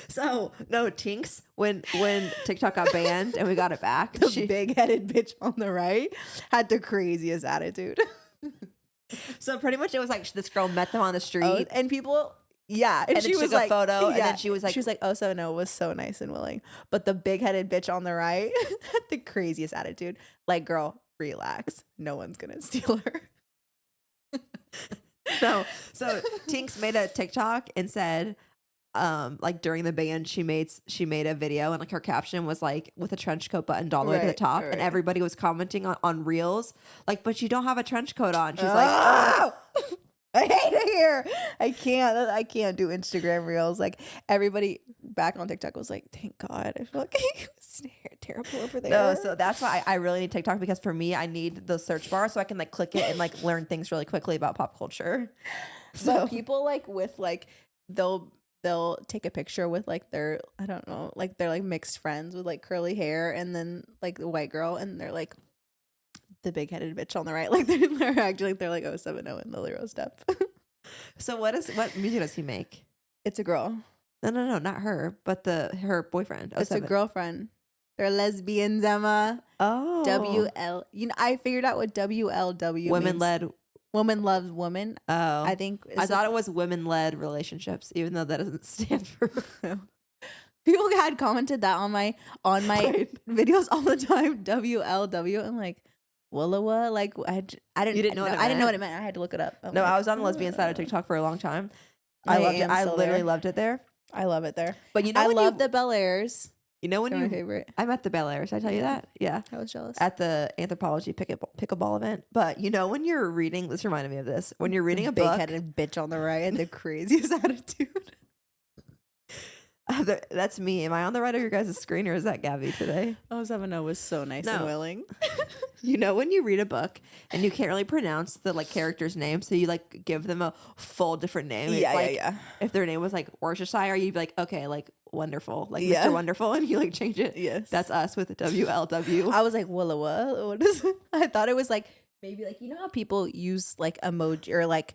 S1: So no, Tinks, when TikTok got banned and we got it back,
S2: the big-headed bitch on the right had the craziest attitude.
S1: So pretty much it was like this girl met them on the street
S2: And people. Yeah,
S1: and
S2: she
S1: then she
S2: was
S1: took a
S2: like,
S1: photo,
S2: yeah,
S1: and then she was like,
S2: 070 was so nice and willing, but the big-headed bitch on the right had the craziest attitude. Like, girl, relax. No one's gonna steal her.
S1: no. So Tinks made a TikTok and said, like during the ban, she made a video and like her caption was like with a trench coat buttoned all the way to the top, and everybody was commenting on reels like, but you don't have a trench coat on. She's like, oh!
S2: I hate it here. I can't do Instagram reels. Like, everybody back on TikTok was like, thank God. I feel like it was terrible over there.
S1: No, so that's why I really need TikTok, because for me, I need the search bar so I can like click it and like learn things really quickly about pop culture.
S2: So people like with like they'll take a picture with like their, I don't know, like they're like mixed friends with like curly hair, and then like the white girl, and they're like the big-headed bitch on the right. Like they're acting like they're like 070 and Lily Rose Depp.
S1: So what music does he make?
S2: It's a girl.
S1: No, not her, but her boyfriend.
S2: It's a girlfriend. They're lesbians, Emma.
S1: Oh.
S2: WL. You know, I figured out what WLW
S1: Women
S2: means.
S1: led.
S2: Woman loves woman.
S1: Oh.
S2: I think.
S1: I thought it was women led relationships, even though that doesn't stand for.
S2: People had commented that on my videos all the time. WLW. I'm like, Willowa. Like I didn't know what it meant. I had to look it up.
S1: No, I was on the lesbian side of TikTok for a long time. I loved it. I literally loved it there.
S2: I love it there.
S1: But you know,
S2: I love the Bel Airs.
S1: You know when
S2: They're my favorite.
S1: I'm at the Bel Airs. Did I tell you that? Yeah.
S2: I was jealous.
S1: At the anthropology pickleball event. But you know, when you're reading, this reminded me of this. When you're reading a book,
S2: big-headed bitch on the right and the craziest attitude.
S1: That's me. Am I on the right of your guys' screen, or is that Gabi today?
S2: 070 was so nice and willing.
S1: You know, when you read a book and you can't really pronounce the like character's name, so you like give them a full different name.
S2: Yeah.
S1: If their name was like Worcestershire, you'd be like, okay, like wonderful, like Mr. Wonderful, and you like change it.
S2: Yes,
S1: that's us with WLW.
S2: I was like, Willowa. What is it? I thought it was like maybe like, you know how people use like emoji or like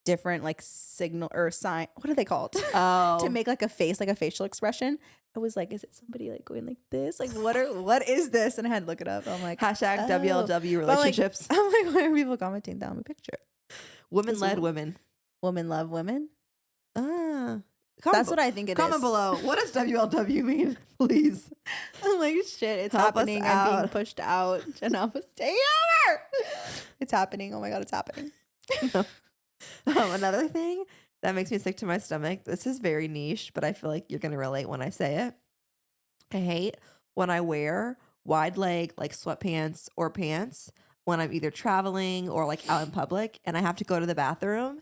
S2: different like signal or sign, what are they called?
S1: Oh,
S2: to make like a face, like a facial expression. I was like, is it somebody like going like this? Like what is this? And I had to look it up. I'm like,
S1: hashtag WLW relationships.
S2: I'm like, why are people commenting down my picture?
S1: Women led women.
S2: Women love women.
S1: That's
S2: what I think it is.
S1: Comment below. What does WLW mean, please?
S2: I'm like, shit, it's
S1: Help
S2: happening. I'm being pushed out. And I'll stay over. It's happening. Oh my God, it's happening.
S1: Another thing that makes me sick to my stomach. This is very niche, but I feel like you're gonna relate when I say it. I hate when I wear wide leg like sweatpants or pants when I'm either traveling or like out in public, and I have to go to the bathroom.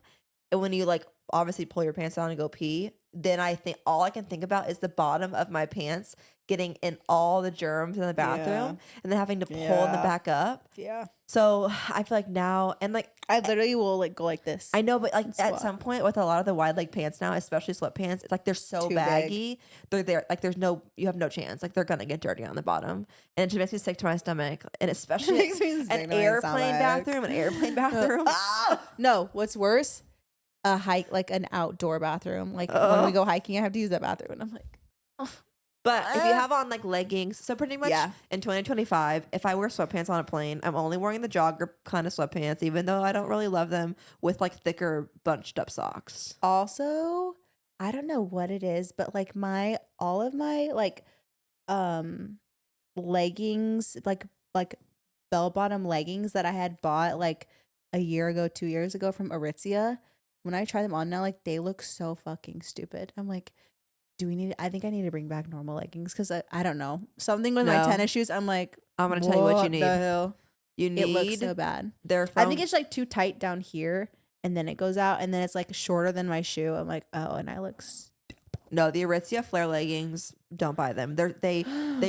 S1: And when you like obviously pull your pants down and go pee, then I think all I can think about is the bottom of my pants getting in all the germs in the bathroom and then having to pull them back up.
S2: Yeah.
S1: So I feel like now, and like
S2: I literally will like go like this.
S1: I know, but like at some point with a lot of the wide leg pants now, especially sweatpants, it's like they're so baggy. They're there, like you have no chance. Like they're gonna get dirty on the bottom, and it just makes me sick to my stomach. And especially an airplane bathroom.
S2: No, what's worse? A hike, like an outdoor bathroom. Like when we go hiking, I have to use that bathroom, and I'm like, oh,
S1: But if you have on like leggings, so pretty much
S2: Yeah.
S1: in 2025, if I wear sweatpants on a plane, I'm only wearing the jogger kind of sweatpants, even though I don't really love them, with like thicker bunched up socks.
S2: Also, I don't know what it is, but like all of my like leggings, like bell bottom leggings that I had bought like a year ago, 2 years ago from Aritzia, when I try them on now, like they look so fucking stupid. I'm like, I think I need to bring back normal leggings because I don't know. Something with my
S1: No.
S2: tennis shoes, I'm like,
S1: I'm gonna tell you what you
S2: the
S1: need.
S2: hell?
S1: You
S2: It looks
S1: need
S2: so bad.
S1: they're
S2: I
S1: from
S2: think it's like too tight down here and then it goes out and then it's like shorter than my shoe. I'm like, oh, and I look
S1: no, the Aritzia flare leggings. Don't buy them. They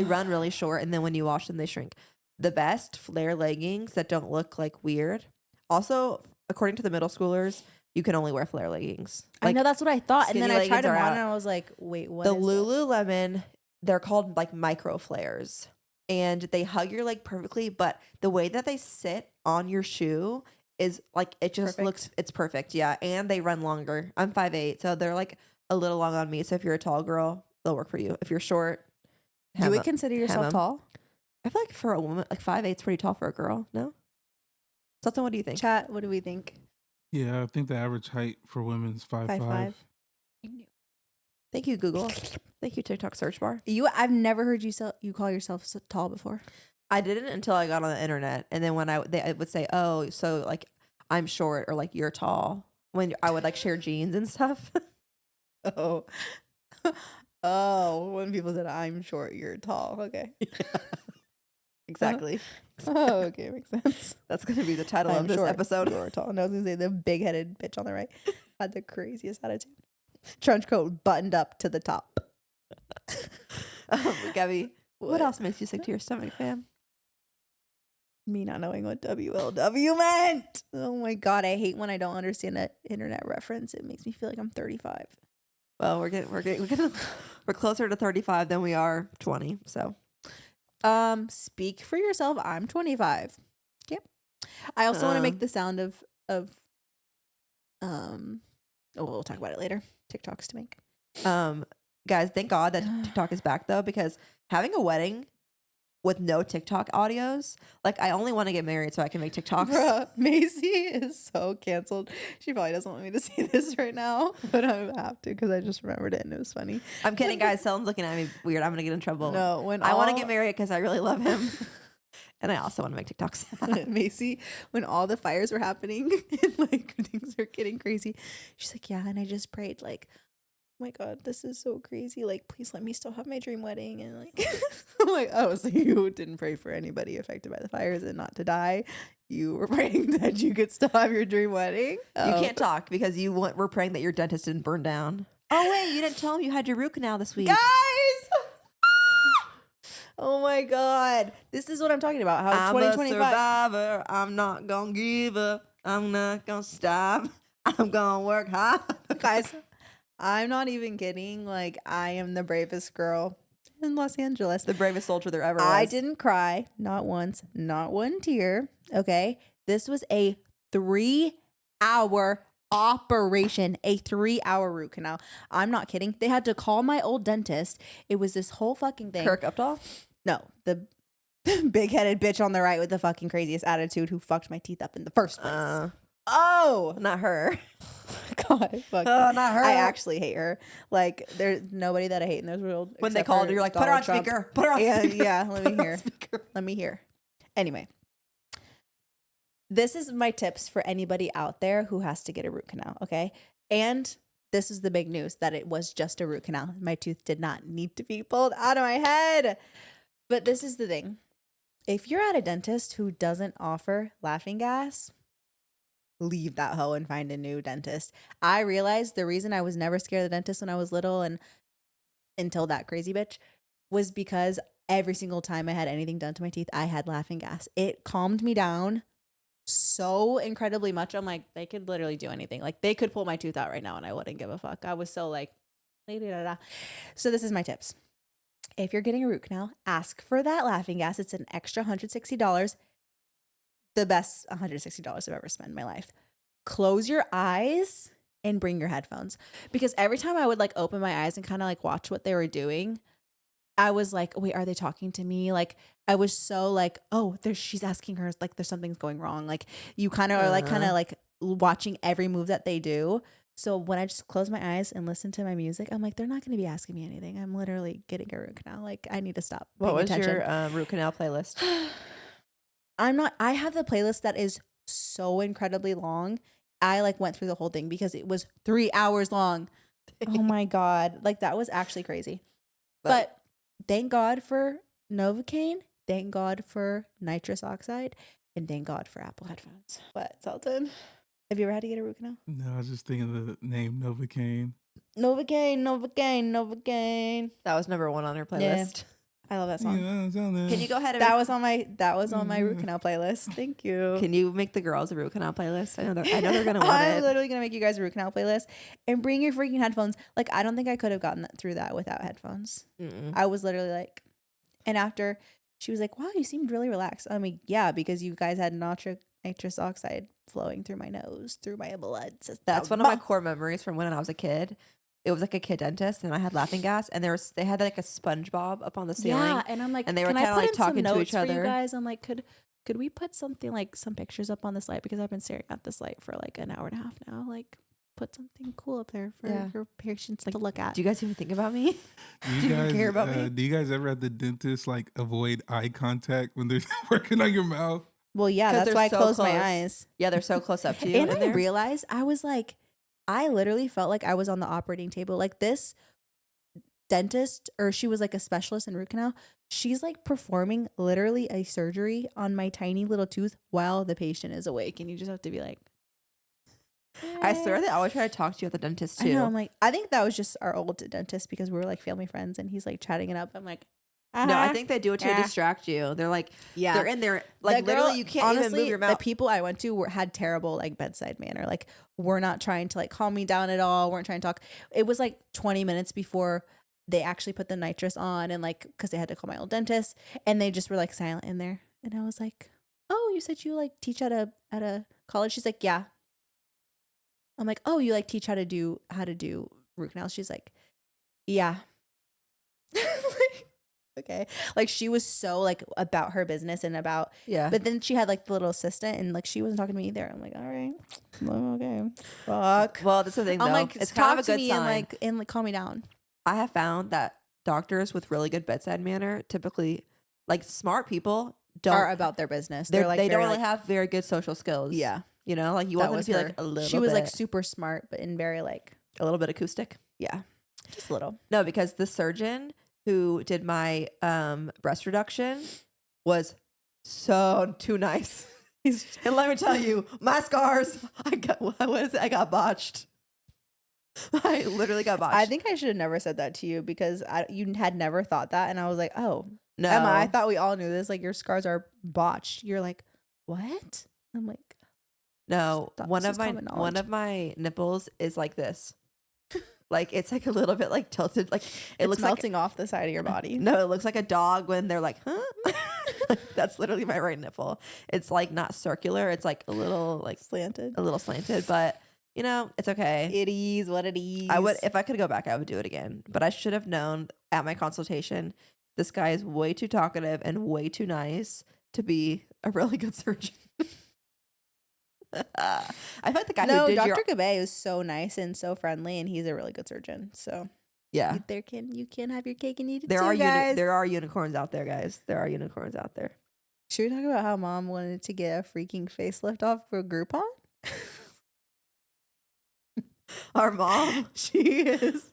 S1: run really short, and then when you wash them, they shrink. The best flare leggings that don't look like weird. Also, according to the middle schoolers, you can only wear flare leggings.
S2: I know that's what I thought. And then
S1: skinny
S2: I tried
S1: leggings
S2: them
S1: are
S2: on
S1: out.
S2: and I was like, wait, what
S1: The
S2: is this?
S1: Lululemon, they're called like micro flares, and they hug your leg perfectly. But the way that they sit on your shoe is like it just
S2: Perfect.
S1: it's perfect. Yeah, and they run longer. I'm 5'8", so they're like a little long on me. So if you're a tall girl, they'll work for you. If you're short,
S2: You
S1: hem
S2: would
S1: 'em-
S2: consider
S1: hem
S2: yourself
S1: 'em.
S2: tall?
S1: I feel like for a woman, like 5'8" is pretty tall for a girl. No, Sultan, what do you think?
S2: Chat, what do we think?
S3: Yeah, I think the average height for women is 5'5".
S2: 5'5".
S1: Thank you, Google. Thank you, TikTok search bar.
S2: I've never heard you call yourself tall before.
S1: I didn't until I got on the internet, and then when they would say, "Oh, so like I'm short," or like you're tall, when I would like share jeans and stuff.
S2: Oh. Oh, when people said I'm short, you're tall. Okay.
S1: Exactly.
S2: Oh, okay, makes sense.
S1: That's gonna be the title
S2: I'm
S1: of this
S2: short,
S1: episode.
S2: You're tall. And I was gonna say the big headed bitch on the right had the craziest attitude. Trench coat buttoned up to the top.
S1: Gabi, what
S2: What?
S1: else makes you sick to your stomach, fam?
S2: Me not knowing what WLW meant. Oh my god, I hate when I don't understand an internet reference. It makes me feel like I'm 35.
S1: Well, we're closer to 35 than we are 20. So
S2: Speak for yourself. I'm 25. Yep. I also want to make the sound of we'll talk about it later. TikToks to make.
S1: guys, thank God that TikTok is back though, because having a wedding with no TikTok audios, like I only want to get married so I can make TikToks.
S2: Bruh, Macy is so canceled. She probably doesn't want me to see this right now, but I have to because I just remembered it and it was funny.
S1: I'm kidding, guys. Someone's looking at me weird. I'm gonna get in trouble.
S2: No, when
S1: I want to get married because I really love him, and I also want to make TikToks.
S2: Macy, when all the fires were happening and like things were getting crazy, she's like, yeah, and I just prayed like, oh my god, this is so crazy. Like, please let me still have my dream wedding. And like, I'm like, oh, so you didn't pray for anybody affected by the fires and not to die. You were praying that you could still have your dream wedding.
S1: You can't talk because we're praying that your dentist didn't burn down. Oh wait, you didn't tell him you had your root canal this week,
S2: guys. Oh my god, this is what I'm talking about. How
S1: I'm
S2: 2025.
S1: a survivor. I'm not gonna give up. I'm not gonna stop. I'm gonna work hard,
S2: Guys, I'm not even kidding. Like, I am the bravest girl in Los Angeles.
S1: The bravest soldier there ever was.
S2: I didn't cry, not once, not one tear. Okay. This was a 3-hour operation, a 3-hour root canal. I'm not kidding. They had to call my old dentist. It was this whole fucking thing.
S1: Kirk Updahl.
S2: No, the big headed bitch on the right with the fucking craziest attitude who fucked my teeth up in the first place. Oh,
S1: Not her.
S2: God, fuck.
S1: Oh, not her.
S2: I actually hate her. Like, there's nobody that I hate in this world.
S1: When they
S2: except
S1: called
S2: for
S1: her, you're like, put her on
S2: Donald Trump.
S1: speaker. Put her on
S2: Yeah,
S1: speaker.
S2: yeah, let me
S1: Put her on
S2: hear.
S1: speaker.
S2: Let me hear. Anyway, this is my tips for anybody out there who has to get a root canal, okay? And this is the big news, that it was just a root canal. My tooth did not need to be pulled out of my head. But this is the thing. If you're at a dentist who doesn't offer laughing gas, leave that hoe and find a new dentist. I realized the reason I was never scared of the dentist when I was little and until that crazy bitch was because every single time I had anything done to my teeth, I had laughing gas. It calmed me down so incredibly much. I'm like, they could literally do anything. Like, they could pull my tooth out right now and I wouldn't give a fuck. I was so like, da-da-da-da. So this is my tips. If you're getting a root canal, ask for that laughing gas. It's an extra $160. The best $160 I've ever spent in my life. Close your eyes and bring your headphones. Because every time I would like open my eyes and kind of like watch what they were doing, I was like, wait, are they talking to me? Like, I was so like, oh, she's asking her, like, there's something's going wrong. Like, you kind of are like, kind of like watching every move that they do. So when I just close my eyes and listen to my music, I'm like, they're not going to be asking me anything. I'm literally getting a root canal. Like, I need to stop
S1: What
S2: paying
S1: was
S2: attention.
S1: your root canal playlist?
S2: I have the playlist that is so incredibly long. I like went through the whole thing because it was 3 hours long. Oh my God. Like, that was actually crazy. But thank God for Novocaine. Thank God for nitrous oxide. And thank God for Apple headphones. What, Sultan? Have you ever had to get a root canal?
S3: No, I was just thinking of the name Novocaine.
S2: Novocaine.
S1: That was number 1 on her playlist.
S2: I love that song.
S1: Can you go ahead and
S2: That was on my root canal playlist. Thank you.
S1: Can you make the girls a root canal playlist? I know they're gonna want
S2: I'm
S1: it.
S2: literally gonna make you guys a root canal playlist and bring your freaking headphones. Like, I don't think I could have gotten through that without headphones. I was literally like, and after she was like, wow, you seemed really relaxed. I mean, yeah, because you guys had nitrous oxide flowing through my nose, through my blood system.
S1: That's one of my core memories from when I was a kid. It was like a kid dentist, and I had laughing gas, and they had like a SpongeBob up on the ceiling.
S2: Yeah, and I'm like,
S1: and they were
S2: can
S1: kind
S2: I
S1: of
S2: put
S1: like
S2: in some
S1: talking to
S2: notes
S1: each
S2: for you
S1: other.
S2: guys? I'm like, could we put something like some pictures up on this light, because I've been staring at this light for like an hour and a half now. Like, put something cool up there for your patients to look at.
S1: Do you guys even think about me?
S3: Do you
S1: Do you
S3: guys
S1: care about me?
S3: Do you guys ever at the dentist like avoid eye contact when they're working on your mouth?
S2: Well, yeah,
S1: 'Cause
S2: that's
S1: they're
S2: why I
S1: so
S2: closed my
S1: close.
S2: eyes.
S1: Yeah, they're so close up to you.
S2: And
S1: in
S2: I
S1: there.
S2: realized I was like, I literally felt like I was on the operating table. Like, this dentist, or she was like a specialist in root canal. She's like performing literally a surgery on my tiny little tooth while the patient is awake. And you just have to be like,
S1: I swear they always try to talk to you at the dentist too.
S2: I know. I'm like, I think that was just our old dentist because we were like family friends, and he's like chatting it up. I'm like,
S1: No, I think they do it to
S2: Yeah.
S1: distract you. They're like,
S2: yeah.
S1: they're in there, like
S2: The girl-
S1: literally, you can't
S2: honestly,
S1: even move your
S2: The
S1: mouth.
S2: people I went to had terrible like bedside manner. Like, we're not trying to like calm me down at all. Weren't trying to talk. It was like 20 minutes before they actually put the nitrous on, and like, because they had to call my old dentist, and they just were like silent in there. And I was like, oh, you said you like teach at a college? She's like, yeah. I'm like, oh, you like teach how to do root canals? She's like, yeah. Like, okay. Like, she was so like about her business and about,
S1: Yeah.
S2: but then she had like the little assistant, and like she wasn't talking to me either. I'm like, all right, well, okay, fuck.
S1: Well, that's the thing though.
S2: I'm like,
S1: it's
S2: talk
S1: kind of a
S2: to
S1: good
S2: me
S1: sign.
S2: and like calm me down.
S1: I have found that doctors with really good bedside manner, typically, like smart people,
S2: Are about their business.
S1: they
S2: They're like,
S1: don't
S2: very,
S1: really
S2: like,
S1: have very good social skills.
S2: yeah.
S1: You know, like you
S2: That
S1: want them
S2: was
S1: to be
S2: her.
S1: like a little.
S2: She was like
S1: bit-
S2: super smart, but in very like,
S1: a little bit acoustic.
S2: yeah, just a little.
S1: No, because the surgeon who did my breast reduction was so too nice. And let me tell you, my scars, I got botched. I literally got botched.
S2: I think I should have never said that to you, because you had never thought that, and I was like, oh,
S1: no,
S2: Emma, I thought we all knew this. Like, your scars are botched. You're like, what? I'm like,
S1: no.
S2: thought
S1: One
S2: this
S1: of
S2: was common
S1: my
S2: knowledge.
S1: nipples is like this. Like it's like a little bit like tilted. Like
S2: it
S1: looks
S2: looks melting off the side of your
S1: like
S2: body.
S1: no, it looks like a dog when they're like, huh? Like, that's literally my right nipple. It's like not circular. It's like a little
S2: Slanted.
S1: but you know, it's okay.
S2: It is what it is.
S1: I would, if I could go back, I would do it again. But I should have known at my consultation, this guy is way too talkative and way too nice to be a really good surgeon. I feel like the guy who did
S2: Dr.
S1: your
S2: Gabi is so nice and so friendly, and he's a really good surgeon. So
S1: yeah.
S2: you can have your cake and eat it
S1: There
S2: too,
S1: are
S2: guys.
S1: there are unicorns out there, guys. There are unicorns out there.
S2: Should we talk about how mom wanted to get a freaking facelift off for Groupon?
S1: Our mom,
S2: She is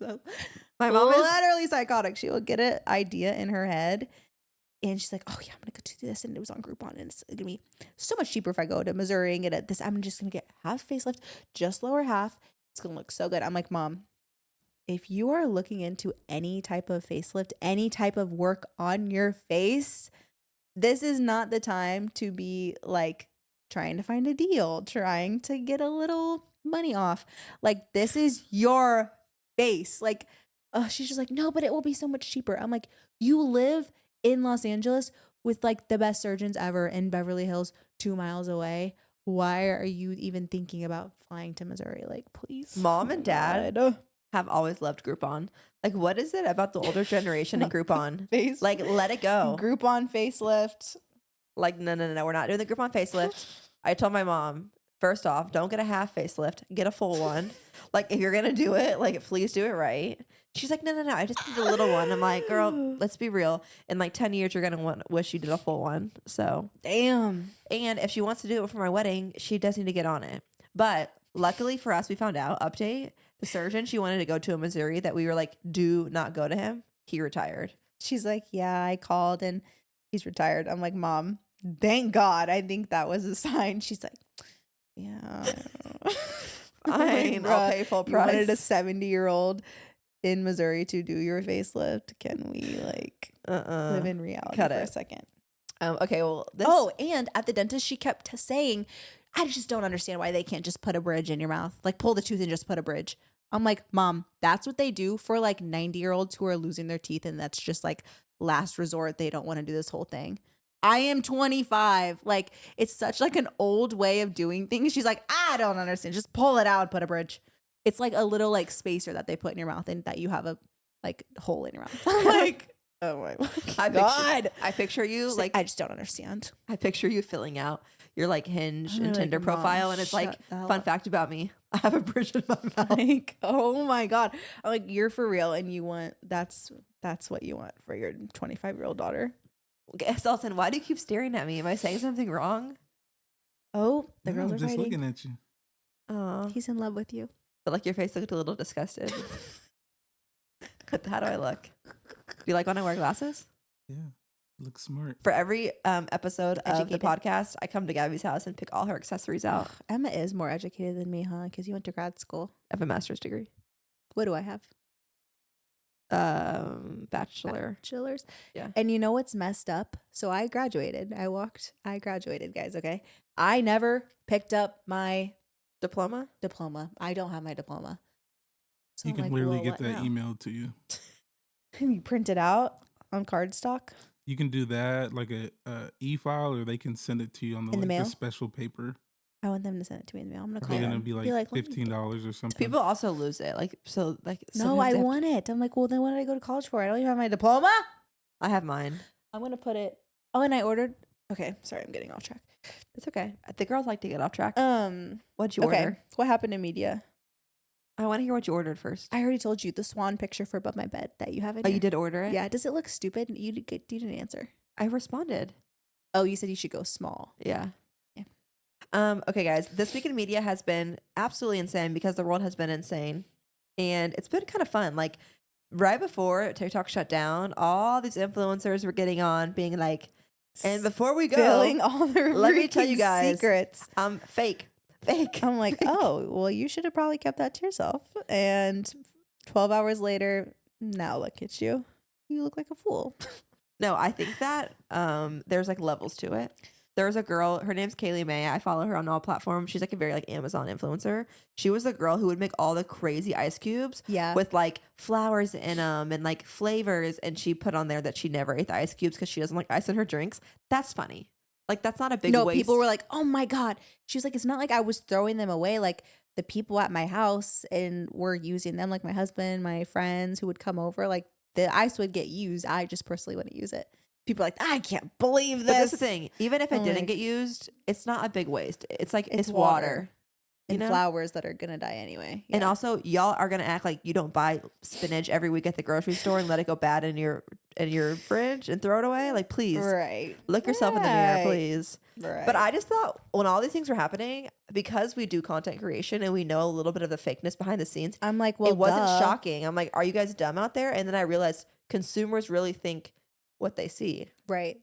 S1: my mom is
S2: literally psychotic. She will get an idea in her head, and she's like, "Oh yeah, I'm gonna go do this," and it was on Groupon, and it's gonna be so much cheaper if I go to Missouri and get it. This I'm just gonna get half facelift, just lower half. It's gonna look so good. I'm like, Mom, if you are looking into any type of facelift, any type of work on your face, this is not the time to be like trying to find a deal, trying to get a little money off. Like, this is your face. Like, she's just like, no, but it will be so much cheaper. I'm like, you live in Los Angeles with like the best surgeons ever in Beverly Hills, 2 miles away. Why are you even thinking about flying to Missouri? Like, please.
S1: Mom
S2: Oh
S1: and
S2: my
S1: dad
S2: God.
S1: have always loved Groupon. Like, what is it about the older generation and Groupon?
S2: Face
S1: Like, let it go.
S2: Groupon facelift.
S1: Like, no. We're not doing the Groupon facelift. I told my mom, first off, don't get a half facelift. Get a full one. Like, if you're going to do it, like, please do it right. She's like, no. I just need a little one. I'm like, girl, let's be real. In like 10 years, you're going to wish you did a full one. So,
S2: Damn.
S1: and if she wants to do it for my wedding, she does need to get on it. But luckily for us, we found out, update, the surgeon she wanted to go to in Missouri that we were like, do not go to him. He retired.
S2: She's like, yeah, I called and he's retired. I'm like, Mom, thank God. I think that was a sign. She's like, yeah.
S1: Fine, I'll pay full
S2: You wanted a
S1: price.
S2: 70-year-old in Missouri to do your facelift. Can we like live in reality
S1: Cut
S2: for
S1: it.
S2: a second?
S1: Okay, well, this.
S2: Oh, and at the dentist, she kept saying, I just don't understand why they can't just put a bridge in your mouth. Like pull the tooth and just put a bridge. I'm like, Mom, that's what they do for like 90-year-olds who are losing their teeth. And that's just like last resort. They don't want to do this whole thing. I am 25. Like it's such like an old way of doing things. She's like, I don't understand. Just pull it out and put a bridge. It's like a little like spacer that they put in your mouth and that you have a like hole in your mouth. I'm like, oh my God.
S1: I picture you
S2: She's
S1: like
S2: I just don't understand.
S1: I picture you filling out your like Hinge
S2: I'm
S1: and
S2: like,
S1: Tinder
S2: Mom,
S1: profile, and it's like,
S2: shut the hell
S1: fun
S2: up.
S1: fact about me: I have a bridge in my mouth.
S2: Like, oh my God. I'm like, you're for real and you want that's what you want for your 25-year-old daughter.
S1: Okay, Sultan, why do you keep staring at me? Am I saying something wrong?
S2: Oh, the
S3: No,
S2: girls
S3: I'm
S2: are
S3: just
S2: fighting.
S3: looking at you.
S1: Oh,
S2: He's in love with you.
S1: but like your face looked a little disgusted. How do I look? Do you like when I wear glasses?
S3: Yeah, look smart.
S1: For every episode of the
S2: Educated.
S1: podcast, I come to Gabby's house and pick all her accessories out.
S2: Ugh, Emma is more educated than me, huh? Because you went to grad school.
S1: I have a master's degree,
S2: What do I have?
S1: bachelor.
S2: Bachelor's.
S1: Yeah.
S2: And you know what's messed up? So I graduated, guys, okay? I never picked up my
S1: Diploma?
S2: diploma. I don't have my diploma. So
S3: You
S2: I'm
S3: can
S2: like,
S3: literally
S2: well,
S3: get
S2: what
S3: that
S2: now?
S3: emailed to you.
S2: You print it out on cardstock.
S3: You can do that like a e-file, or they can send it to you on
S2: In the mail?
S3: the special paper.
S2: I want them to send it to me in the mail. I'm gonna call
S3: They're gonna
S2: them.
S3: be like
S2: let me-
S3: $15 or something.
S1: People also lose it. Like, so, like,
S2: No,
S1: sometimes
S2: I
S1: they have
S2: want it. I'm like, well, then what did I go to college for? I don't even have my diploma.
S1: I have mine.
S2: I'm gonna put it. Oh, and I ordered. Okay, sorry, I'm getting off track.
S1: It's okay. The girls like to get off track. What'd you
S2: Okay,
S1: order?
S2: what happened in media?
S1: I want to hear what you ordered first.
S2: I already told you the swan picture for above my bed that you have in
S1: Oh,
S2: here.
S1: you did order it?
S2: Yeah. Does it look stupid? You didn't answer.
S1: I responded.
S2: Oh, you said you should go small.
S1: Yeah.
S2: Yeah.
S1: Okay, guys. This week in media has been absolutely insane because the world has been insane, and it's been kind of fun. Like right before TikTok shut down, all these influencers were getting on, being like, "And before we go,
S2: Filling all their
S1: let me tell you
S2: freaking
S1: guys,
S2: secrets.
S1: fake."
S2: I'm like, oh, well, you should have probably kept that to yourself. And 12 hours later, now look at you. You look like a fool.
S1: No, I think that there's like levels to it. There's a girl, her name's Kaylee May. I follow her on all platforms. She's like a very like Amazon influencer. She was the girl who would make all the crazy ice cubes
S2: Yeah.
S1: with like flowers in them and like flavors. And she put on there that she never ate the ice cubes because she doesn't like ice in her drinks. That's funny. Like that's not a big
S2: No,
S1: waste.
S2: people were like, oh my God. She was like, it's not like I was throwing them away. Like the people at my house and were using them, like my husband, my friends who would come over, like the ice would get used. I just personally wouldn't use it. People are like, I can't believe this.
S1: But that's the thing. Even if it
S2: I'm
S1: didn't
S2: like-
S1: get used, it's not a big waste. It's like it's
S2: It's
S1: water.
S2: water.
S1: You
S2: And
S1: know?
S2: flowers that are gonna die anyway.
S1: And
S2: Yeah.
S1: also, y'all are gonna act like you don't buy spinach every week at the grocery store and let it go bad in your fridge and throw it away. Like, please
S2: right.
S1: look yourself in the mirror,
S2: Right.
S1: please.
S2: Right.
S1: But I just thought when all these things were happening, because we do content creation and we know a little bit of the fakeness behind the scenes,
S2: I'm like, well,
S1: it wasn't
S2: duh.
S1: shocking. I'm like, are you guys dumb out there? And then I realized consumers really think what they see.
S2: Right.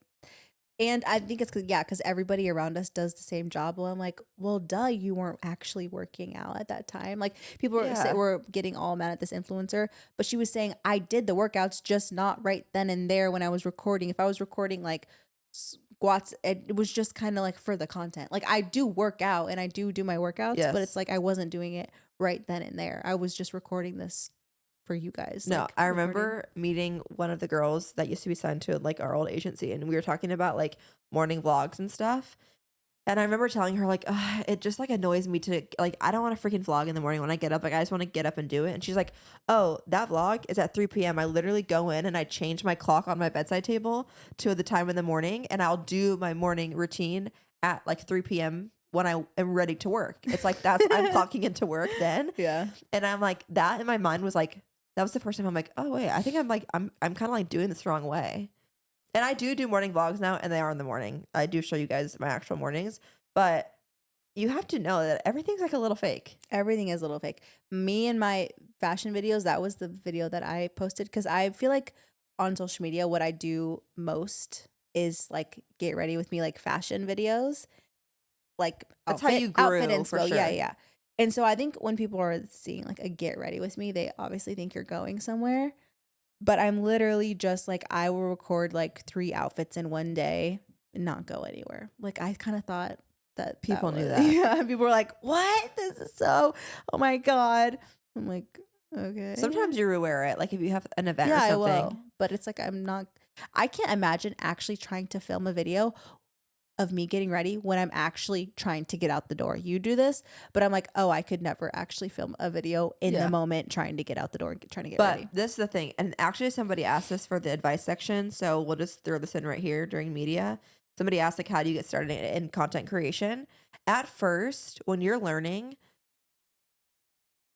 S2: And I think it's because everybody around us does the same job. Well, I'm like, well, duh, you weren't actually working out at that time. Like people
S1: Yeah.
S2: were getting all mad at this influencer, but she was saying, I did the workouts, just not right then and there when I was recording. If I was recording like squats, it was just kind of like for the content. Like I do work out and I do my workouts,
S1: Yes.
S2: but it's like I wasn't doing it right then and there. I was just recording this for you guys.
S1: No,
S2: like,
S1: I
S2: recording.
S1: remember meeting one of the girls that used to be signed to like our old agency, and we were talking about like morning vlogs and stuff. And I remember telling her like, "Ugh, it just like annoys me to like, I don't want to freaking vlog in the morning when I get up. Like, I just want to get up and do it." And she's like, "Oh, that vlog is at 3 p.m. I literally go in and I change my clock on my bedside table to the time in the morning, and I'll do my morning routine at like 3 p.m. when I am ready to work. It's like that's I'm clocking into work then."
S2: Yeah.
S1: And I'm like, that in my mind was like, that was the first time I'm like, oh wait, I think I'm kind of like doing this the wrong way. And I do morning vlogs now, and they are in the morning. I do show you guys my actual mornings, but you have to know that everything's like a little fake.
S2: Everything is a little fake. Me and my fashion videos, that was the video that I posted because I feel like on social media, what I do most is like get ready with me, like fashion videos, like
S1: That's how you
S2: outfit
S1: grew,
S2: inspo.
S1: for
S2: Yeah,
S1: sure.
S2: yeah. And so I think when people are seeing like a get ready with me, they obviously think you're going somewhere. But I'm literally just like, I will record like 3 outfits in one day and not go anywhere. Like, I kind of thought that
S1: People knew
S2: was,
S1: that.
S2: Yeah, people were like, what? This is so, oh my God. I'm like, okay.
S1: Sometimes you wear it, like if you have an event
S2: Yeah,
S1: or
S2: I
S1: something.
S2: will. But it's like, I can't imagine actually trying to film a video of me getting ready when I'm actually trying to get out the door. You do this, but I'm like, oh, I could never actually film a video in
S1: Yeah.
S2: the moment trying to get out the door and trying to get
S1: But
S2: ready.
S1: this is the thing, and actually somebody asked this for the advice section, so we'll just throw this in right here during media. Somebody asked like, how do you get started in content creation? At first, when you're learning,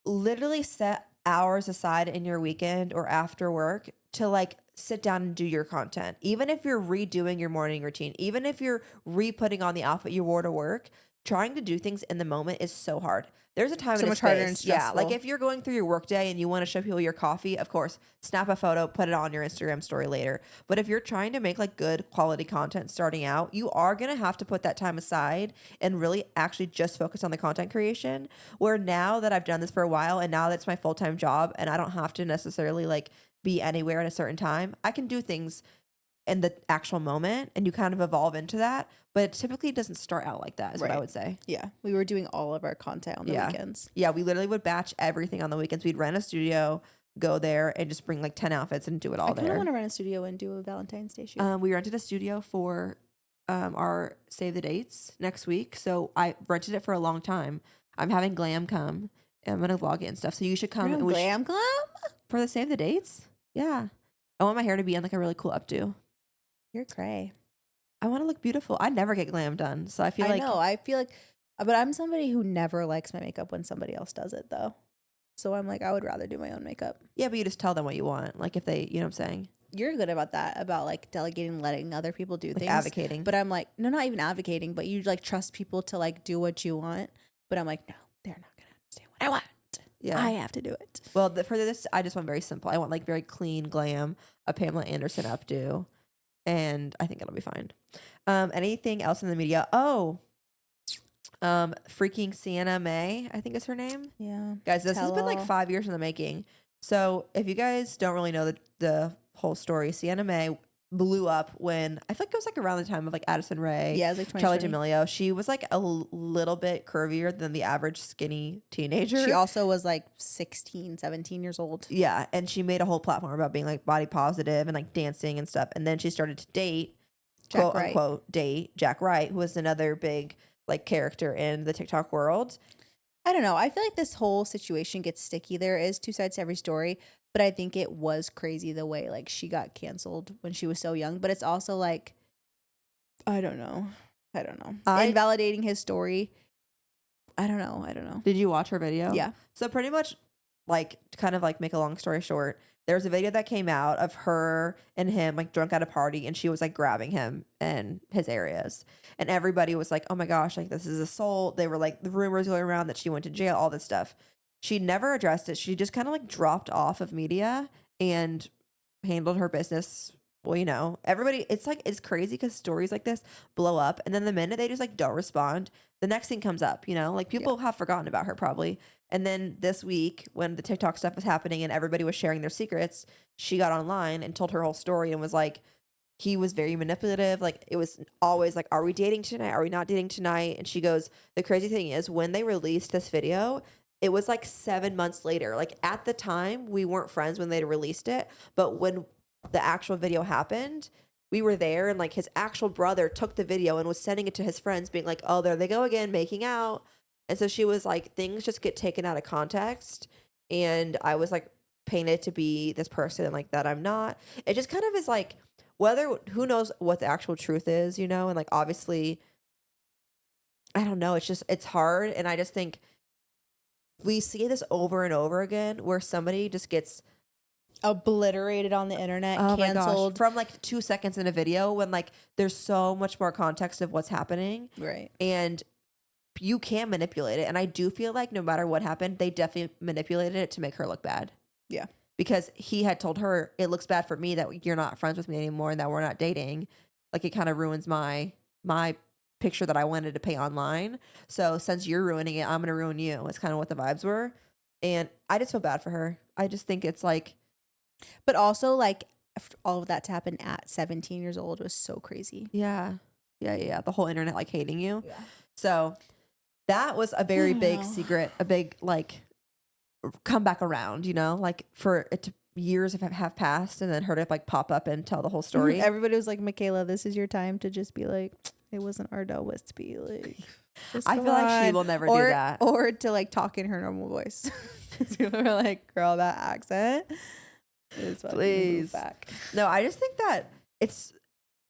S1: literally set hours aside in your weekend or after work to like sit down and do your content. Even if you're redoing your morning routine, even if you're re-putting on the outfit you wore to work, trying to do things in the moment is so hard. There's a time
S2: So
S1: and a
S2: much harder
S1: space.
S2: and
S1: Yeah, like
S2: stressful.
S1: if you're going through your workday and you want to show people your coffee, of course, snap a photo, put it on your Instagram story later. But if you're trying to make like good quality content starting out, you are going to have to put that time aside and really actually just focus on the content creation. Where now that I've done this for a while and now that's my full-time job and I don't have to necessarily like be anywhere at a certain time, I can do things in the actual moment and you kind of evolve into that. But it typically doesn't start out like that, is what I
S2: Right.
S1: would say.
S2: Yeah, we were doing all of our content on the
S1: Yeah.
S2: weekends.
S1: Yeah, we literally would batch everything on the weekends. We'd rent a studio, go there, and just bring like 10 outfits and do it all
S2: I kind of
S1: there.
S2: want to run a studio and do a Valentine's Day shoot.
S1: We rented a studio for our save the dates next week. So I rented it for a long time. I'm having Glam come. And I'm gonna vlog it and stuff. So you should come.
S2: You're
S1: And
S2: on
S1: we
S2: glam.
S1: for the save the dates. Yeah, I want my hair to be in like a really cool updo.
S2: You're cray.
S1: I want to look beautiful. I never get glam done, so I feel like
S2: know. I feel like, but I'm somebody who never likes my makeup when somebody else does it, though. So I'm like, I would rather do my own makeup.
S1: yeah. But you just tell them what you want. Like if they, you know what I'm saying,
S2: You're good about that, about like delegating, letting other people do
S1: like
S2: things.
S1: advocating.
S2: But I'm like, no, not even advocating, but you like trust people to like do what you want. But I'm like, no, they're not going to understand what I want.
S1: Yeah.
S2: I have to do it.
S1: Well, for this, I just want very simple. I want like very clean glam, a Pamela Anderson updo, and I think it'll be fine. Anything else in the media? Oh, freaking Sienna May, I think is her name.
S2: Yeah.
S1: Guys, this has been like
S2: Tell-all.
S1: 5 years in the making. So if you guys don't really know the whole story, Sienna May blew up when I think it was like around the time of like Addison Rae,
S2: Yeah, it was like
S1: Charlie
S2: 2020.
S1: D'Amelio. She was like a little bit curvier than the average skinny teenager.
S2: She also was like 16, 17 years old.
S1: Yeah, and she made a whole platform about being like body positive and like dancing and stuff. And then she started to date,
S2: Jack
S1: quote
S2: Wright.
S1: unquote, date Jack Wright, who was another big like character in the TikTok world.
S2: I don't know. I feel like this whole situation gets sticky. There is 2 sides to every story, but I think it was crazy the way like she got canceled when she was so young. But it's also like, I don't know. Invalidating his story. I don't know.
S1: Did you watch her video?
S2: Yeah.
S1: So pretty much, like, to kind of like make a long story short, there was a video that came out of her and him like drunk at a party, and she was like grabbing him in his areas, and everybody was like, "Oh my gosh, like this is assault." They were like the rumors going around that she went to jail, all this stuff. She never addressed it. She just kind of like dropped off of media and handled her business. Well, you know, everybody, it's like, it's crazy because stories like this blow up. And then the minute they just like don't respond, the next thing comes up, you know, like people have forgotten about her probably. And then this week, when the TikTok stuff was happening and everybody was sharing their secrets, she got online and told her whole story and was like, he was very manipulative. Like it was always like, are we dating tonight? Are we not dating tonight? And she goes, the crazy thing is when they released this video, it was like 7 months later. Like at the time, we weren't friends when they released it. But when the actual video happened, we were there, and like his actual brother took the video and was sending it to his friends, being like, "Oh, there they go again, making out." And so she was like, things just get taken out of context, and I was like painted to be this person like that I'm not. It just kind of is like who knows what the actual truth is, you know? And like obviously, I don't know. It's hard, and I just think we see this over and over again where somebody just gets
S2: Obliterated on the internet,
S1: oh my gosh,
S2: canceled.
S1: from like 2 seconds in a video when like there's so much more context of what's happening,
S2: Right.
S1: and you can manipulate it. And I do feel like no matter what happened, they definitely manipulated it to make her look bad.
S2: Yeah.
S1: Because he had told her, it looks bad for me that you're not friends with me anymore and that we're not dating. Like it kind of ruins my picture that I wanted to paint online. So since you're ruining it, I'm going to ruin you. It's kind of what the vibes were. And I just feel bad for her. I just think it's like,
S2: But also, like, all of that to happen at 17 years old was so crazy.
S1: yeah. The whole internet like hating you.
S2: Yeah.
S1: So that was a very big
S2: know.
S1: secret, a big like come back around, you know, like for it to years have passed and then her to like pop up and tell the whole story.
S2: Everybody was like, Michaela, this is your time to just be like, it wasn't our Del Wispy. Like,
S1: I feel like she will never do that.
S2: Or to like talk in her normal voice. People were like, girl, that accent is fucking
S1: Please.
S2: back.
S1: No, I just think that it's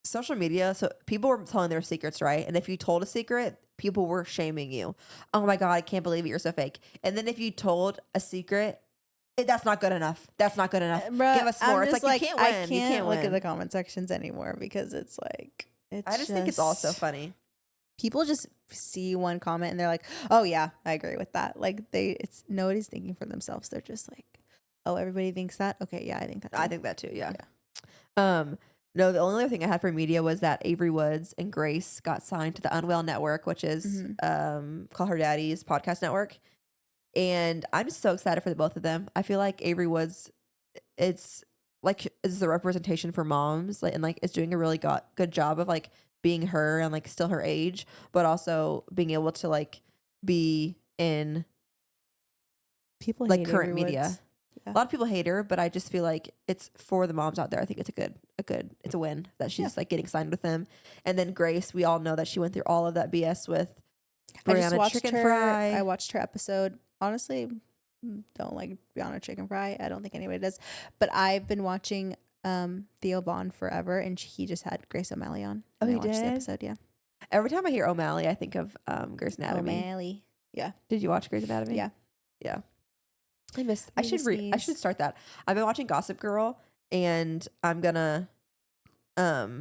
S1: social media. So people were telling their secrets, right? And if you told a secret, people were shaming you. Oh my God, I can't believe it. You're so fake. And then if you told a secret, that's not good enough. That's not good enough.
S2: Bruh,
S1: Give us more.
S2: I'm
S1: It's
S2: just
S1: like you can't win.
S2: I
S1: You
S2: can't
S1: can't
S2: look
S1: win.
S2: at the comment sections anymore because it's like,
S1: I just think it's all so funny.
S2: People just see one comment and they're like, oh yeah, I agree with that. Like it's nobody's thinking for themselves. They're just like, oh, everybody thinks that. Okay, yeah, I think that too.
S1: I think that too. Yeah. No, the only other thing I had for media was that Avery Woods and Grace got signed to the Unwell Network, which is Call Her Daddy's podcast network. And I'm just so excited for the both of them. I feel like Avery Woods, it's like is the representation for moms, like, and like it's doing a really good job of like being her and like still her age, but also being able to like be in
S2: People
S1: like
S2: hate
S1: current
S2: Avery
S1: media.
S2: Woods. Yeah.
S1: A lot of people hate her, but I just feel like it's for the moms out there. I think it's it's a win that she's like getting signed with them. And then Grace, we all know that she went through all of that BS with Brianna Chicken Fry.
S2: I watched her episode. Honestly, don't like Brianna Chicken Fry. I don't think anybody does. But I've been watching Theo Vaughn forever, and he just had Grace O'Malley on.
S1: Oh,
S2: And
S1: he
S2: I watched the
S1: did?
S2: episode, yeah.
S1: Every time I hear O'Malley, I think of Grey's Anatomy.
S2: O'Malley. Yeah.
S1: Did you watch Grey's Anatomy?
S2: Yeah.
S1: Yeah. I
S2: Need to
S1: should
S2: sneeze.
S1: start that. I've been watching Gossip Girl, and I'm gonna
S2: I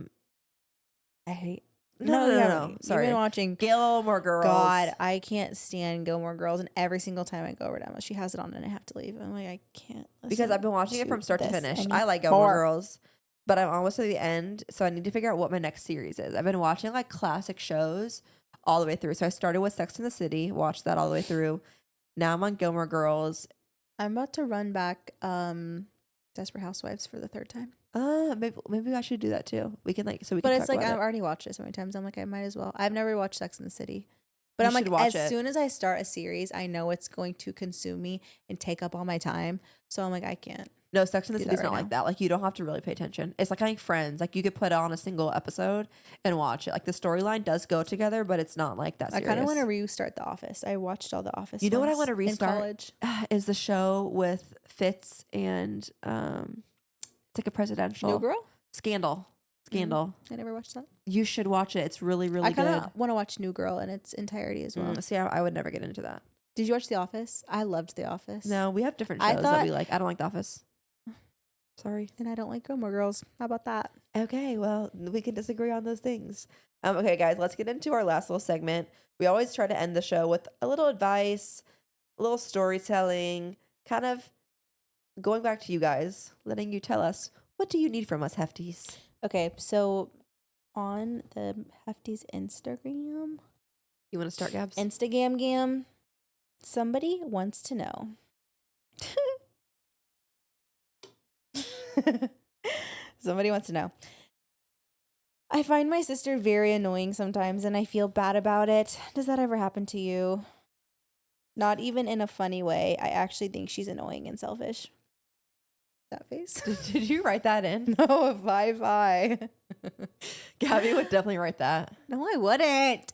S2: hate.
S1: no.
S2: You've
S1: Sorry.
S2: been watching.
S1: Gilmore Girls.
S2: God, I can't stand Gilmore Girls, and every single time I go over to Emma, she has it on, and I have to leave. I'm like, I can't.
S1: Because I've been watching it from start to
S2: this
S1: finish. I like Gilmore
S2: anymore.
S1: Girls, but I'm almost to the end, so I need to figure out what my next series is. I've been watching like classic shows all the way through. So I started with Sex and the City, watched that all the way through. Now I'm on Gilmore Girls.
S2: I'm about to run back Desperate Housewives for the third time.
S1: Maybe I should do that too. We can like so we
S2: But
S1: can
S2: it's
S1: talk
S2: like
S1: about
S2: I've
S1: it.
S2: already watched it so many times. I'm like, I might as well. I've never watched Sex and the City. But
S1: You
S2: I'm like,
S1: should watch
S2: as
S1: it.
S2: soon as I start a series, I know it's going to consume me and take up all my time. So I'm like, I can't.
S1: No, Sex and the
S2: do that
S1: City's
S2: right
S1: not like
S2: now.
S1: that. Like you don't have to really pay attention. It's like Friends. Like you could put on a single episode and watch it. Like the storyline does go together, but it's not like that
S2: I
S1: serious.
S2: kind of want to restart The Office. I watched all The Office.
S1: You know what I
S2: once
S1: wanna restart?
S2: in college.
S1: Is the show with Fitz and it's like a presidential
S2: New Girl?
S1: Scandal.
S2: I never watched that.
S1: You should watch it. It's really, really
S2: I kind
S1: good.
S2: of want to watch New Girl in its entirety as well.
S1: See, I would never get into that.
S2: Did you watch The Office? I loved The Office.
S1: No, we have different
S2: I
S1: shows that
S2: thought-
S1: we like. I don't like The Office. Sorry.
S2: And I don't like Gilmore Girls. How about that?
S1: Okay, well, we can disagree on those things. Okay, guys, let's get into our last little segment. We always try to end the show with a little advice, a little storytelling, kind of going back to you guys, letting you tell us, what do you need from us, Hefties?
S2: Okay, so on the Hefty's Instagram,
S1: You want to start, Gabs?
S2: Instagram, somebody wants to know. Somebody wants to know. I find my sister very annoying sometimes and I feel bad about it. Does that ever happen to you? Not even in a funny way. I actually think she's annoying and selfish. That face.
S1: Did you write that in?
S2: No, a 5'5".
S1: Gabby would definitely write that.
S2: No, I wouldn't.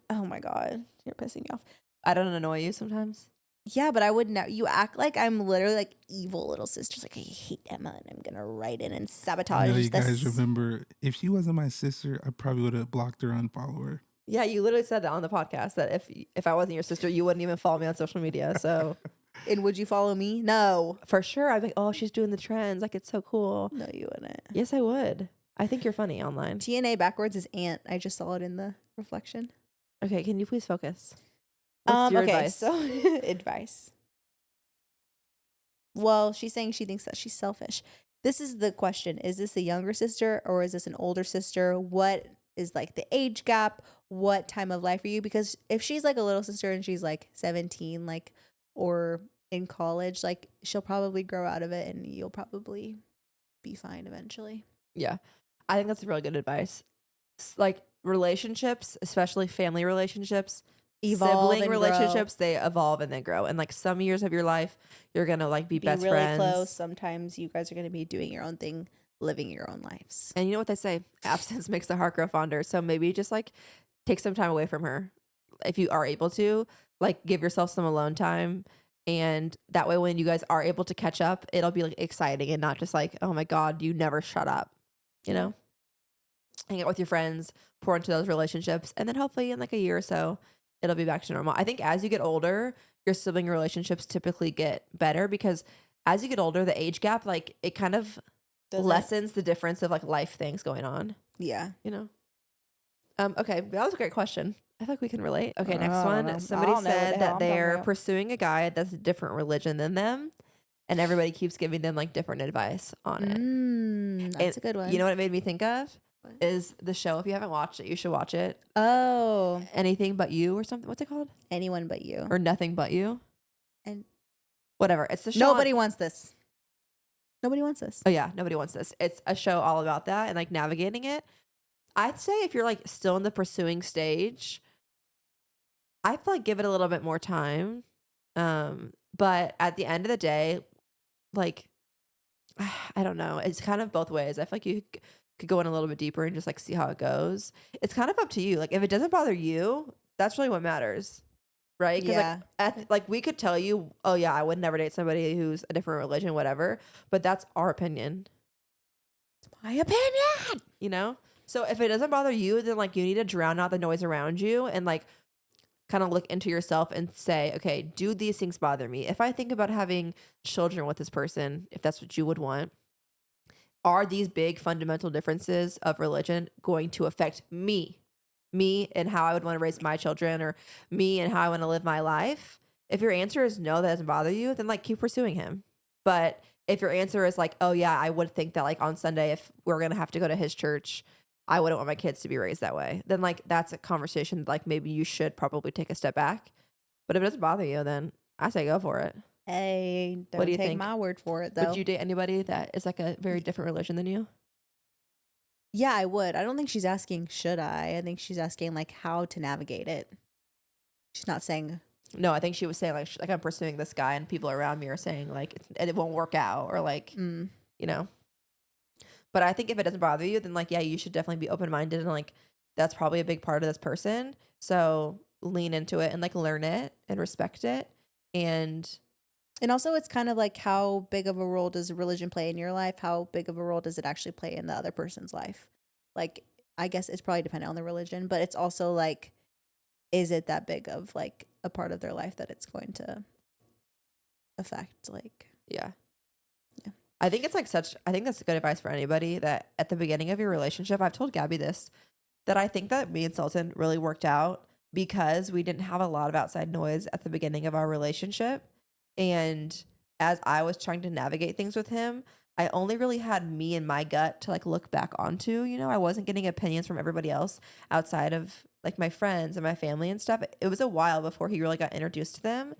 S2: Oh my God. You're pissing me off.
S1: I don't annoy you sometimes.
S2: Yeah, but I would not. You act like I'm literally like evil little sisters. Like I hate Emma, and I'm gonna write in and
S3: I
S2: sabotage
S3: know you
S2: this.
S3: guys remember. If she wasn't my sister, I probably would have blocked her, unfollow her.
S1: Yeah, you literally said that on the podcast that if I wasn't your sister, you wouldn't even follow me on social media. So
S2: And would you follow me? No.
S1: for sure, I'd be like, oh, she's doing the trends. Like, it's so cool.
S2: No, you wouldn't.
S1: Yes, I would. I think you're funny online.
S2: TNA backwards is aunt. I just saw it in the reflection.
S1: Okay, can you please focus? What's your
S2: Okay,
S1: advice?
S2: so advice. Well, she's saying she thinks that she's selfish. This is the question. Is this a younger sister or is this an older sister? What is like the age gap? What time of life are you? Because if she's like a little sister and she's like 17, like, or in college, like she'll probably grow out of it and you'll probably be fine eventually.
S1: Yeah, I think that's really good advice. Like relationships, especially family relationships,
S2: Evolve
S1: sibling
S2: and
S1: relationships, they evolve and they grow. And like some years of your life, you're gonna like be best
S2: really
S1: friends.
S2: close. Sometimes you guys are going to be doing your own thing, living your own lives.
S1: And you know what they say? Absence makes the heart grow fonder. So maybe just like take some time away from her. If you are able to, like give yourself some alone time. And that way when you guys are able to catch up, it'll be like exciting and not just like, oh my God, you never shut up. You know? Hang out with your friends, pour into those relationships, and then hopefully in like a year or so, it'll be back to normal. I think as you get older, your sibling relationships typically get better because as you get older, the age gap, like it kind of lessens the difference of like life things going on,
S2: Yeah.
S1: you know? Okay, that was a great question. I feel like we can relate. Okay, next
S2: I don't
S1: one.
S2: know. I
S1: Somebody
S2: don't know what the
S1: said
S2: hell
S1: that
S2: I'm talking
S1: they're
S2: about.
S1: pursuing a guy that's a different religion than them, and everybody keeps giving them like different advice on it.
S2: That's a good one.
S1: You know what it made me think of?
S2: What?
S1: Is the show. If you haven't watched it, you should watch it.
S2: Oh,
S1: Anything But You or something. What's it called?
S2: anyone but you.
S1: Or Nothing But You.
S2: And
S1: Whatever. It's the show.
S2: nobody wants this. Nobody wants this.
S1: Oh yeah, nobody wants this. It's a show all about that and like navigating it. I'd say if you're like still in the pursuing stage, I feel like give it a little bit more time. But at the end of the day, like I don't know. It's kind of both ways. I feel like you could go in a little bit deeper and just like see how it goes. It's kind of up to you. Like if it doesn't bother you, that's really what matters. Right? Because
S2: Yeah.
S1: like we could tell you, oh yeah, I would never date somebody who's a different religion, whatever. But that's our opinion.
S2: My opinion.
S1: You know? So if it doesn't bother you, then like you need to drown out the noise around you and like kind of look into yourself and say, okay, do these things bother me? If I think about having children with this person, if that's what you would want, are these big fundamental differences of religion going to affect me and how I would want to raise my children or me and how I want to live my life? If your answer is no, that doesn't bother you, then like keep pursuing him. But if your answer is like, oh yeah, I would think that like on Sunday, if we're going to have to go to his church, I wouldn't want my kids to be raised that way. Then like that's a conversation that, like maybe you should probably take a step back. But if it doesn't bother you, then I say go for it.
S2: Hey, don't
S1: What do you
S2: take
S1: think?
S2: my word for it though.
S1: Would you date anybody that is like a very different religion than you?
S2: Yeah, I would. I don't think she's asking should I. I think she's asking like how to navigate it. She's not saying
S1: No, I think she was saying like I'm pursuing this guy and people around me are saying like it won't work out or like you know. But I think if it doesn't bother you, then like yeah, you should definitely be open minded and like that's probably a big part of this person. So lean into it and like learn it and respect it and
S2: also it's kind of like how big of a role does religion play in your life? How big of a role does it actually play in the other person's life? Like I guess it's probably dependent on the religion, but it's also like is it that big of like a part of their life that it's going to affect like
S1: yeah.
S2: Yeah.
S1: I think it's like I think that's good advice for anybody that at the beginning of your relationship, I've told Gabi this, that I think that me and Sultan really worked out because we didn't have a lot of outside noise at the beginning of our relationship. And as I was trying to navigate things with him, I only really had me and my gut to like look back onto, you know, I wasn't getting opinions from everybody else outside of like my friends and my family and stuff. It was a while before he really got introduced to them.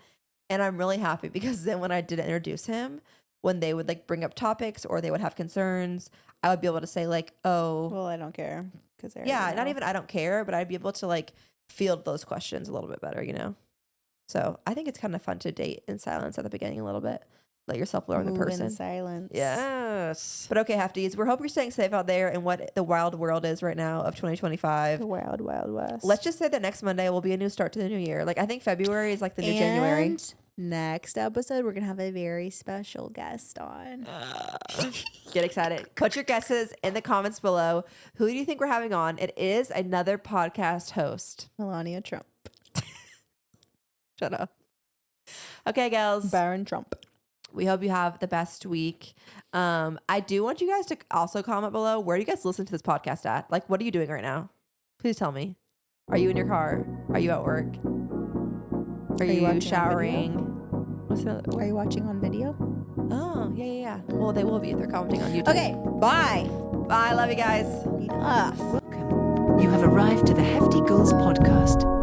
S1: And I'm really happy because then when I did introduce him, when they would like bring up topics or they would have concerns, I would be able to say like, oh,
S2: well, I don't care because
S1: yeah, not even I don't care, but I'd be able to like field those questions a little bit better, you know? So I think it's kind of fun to date in silence at the beginning a little bit. let yourself learn the
S2: Move in
S1: person.
S2: silence.
S1: Yes. But okay, Hefties, we hope you're staying safe out there in what the wild world is right now of 2025.
S2: The wild, wild west.
S1: Let's just say that next Monday will be a new start to the new year. Like, I think February is like the new January.
S2: And next episode, we're going to have a very special guest on.
S1: Get excited. Put your guesses in the comments below. Who do you think we're having on? It is another podcast host.
S2: Melania Trump.
S1: Shut up. Okay, girls.
S2: Baron Trump.
S1: We hope you have the best week. I do want you guys to also comment below. Where do you guys listen to this podcast at? Like, what are you doing right now? Please tell me. Are you in your car? Are you at work? Are you
S2: watching on
S1: showering? What's the
S2: Are you watching on video?
S1: Oh, yeah. Well, they will be if they're commenting on YouTube.
S2: Okay, bye.
S1: Bye. Love you guys.
S2: Enough.
S4: Welcome. You have arrived to the Hefty Girls podcast.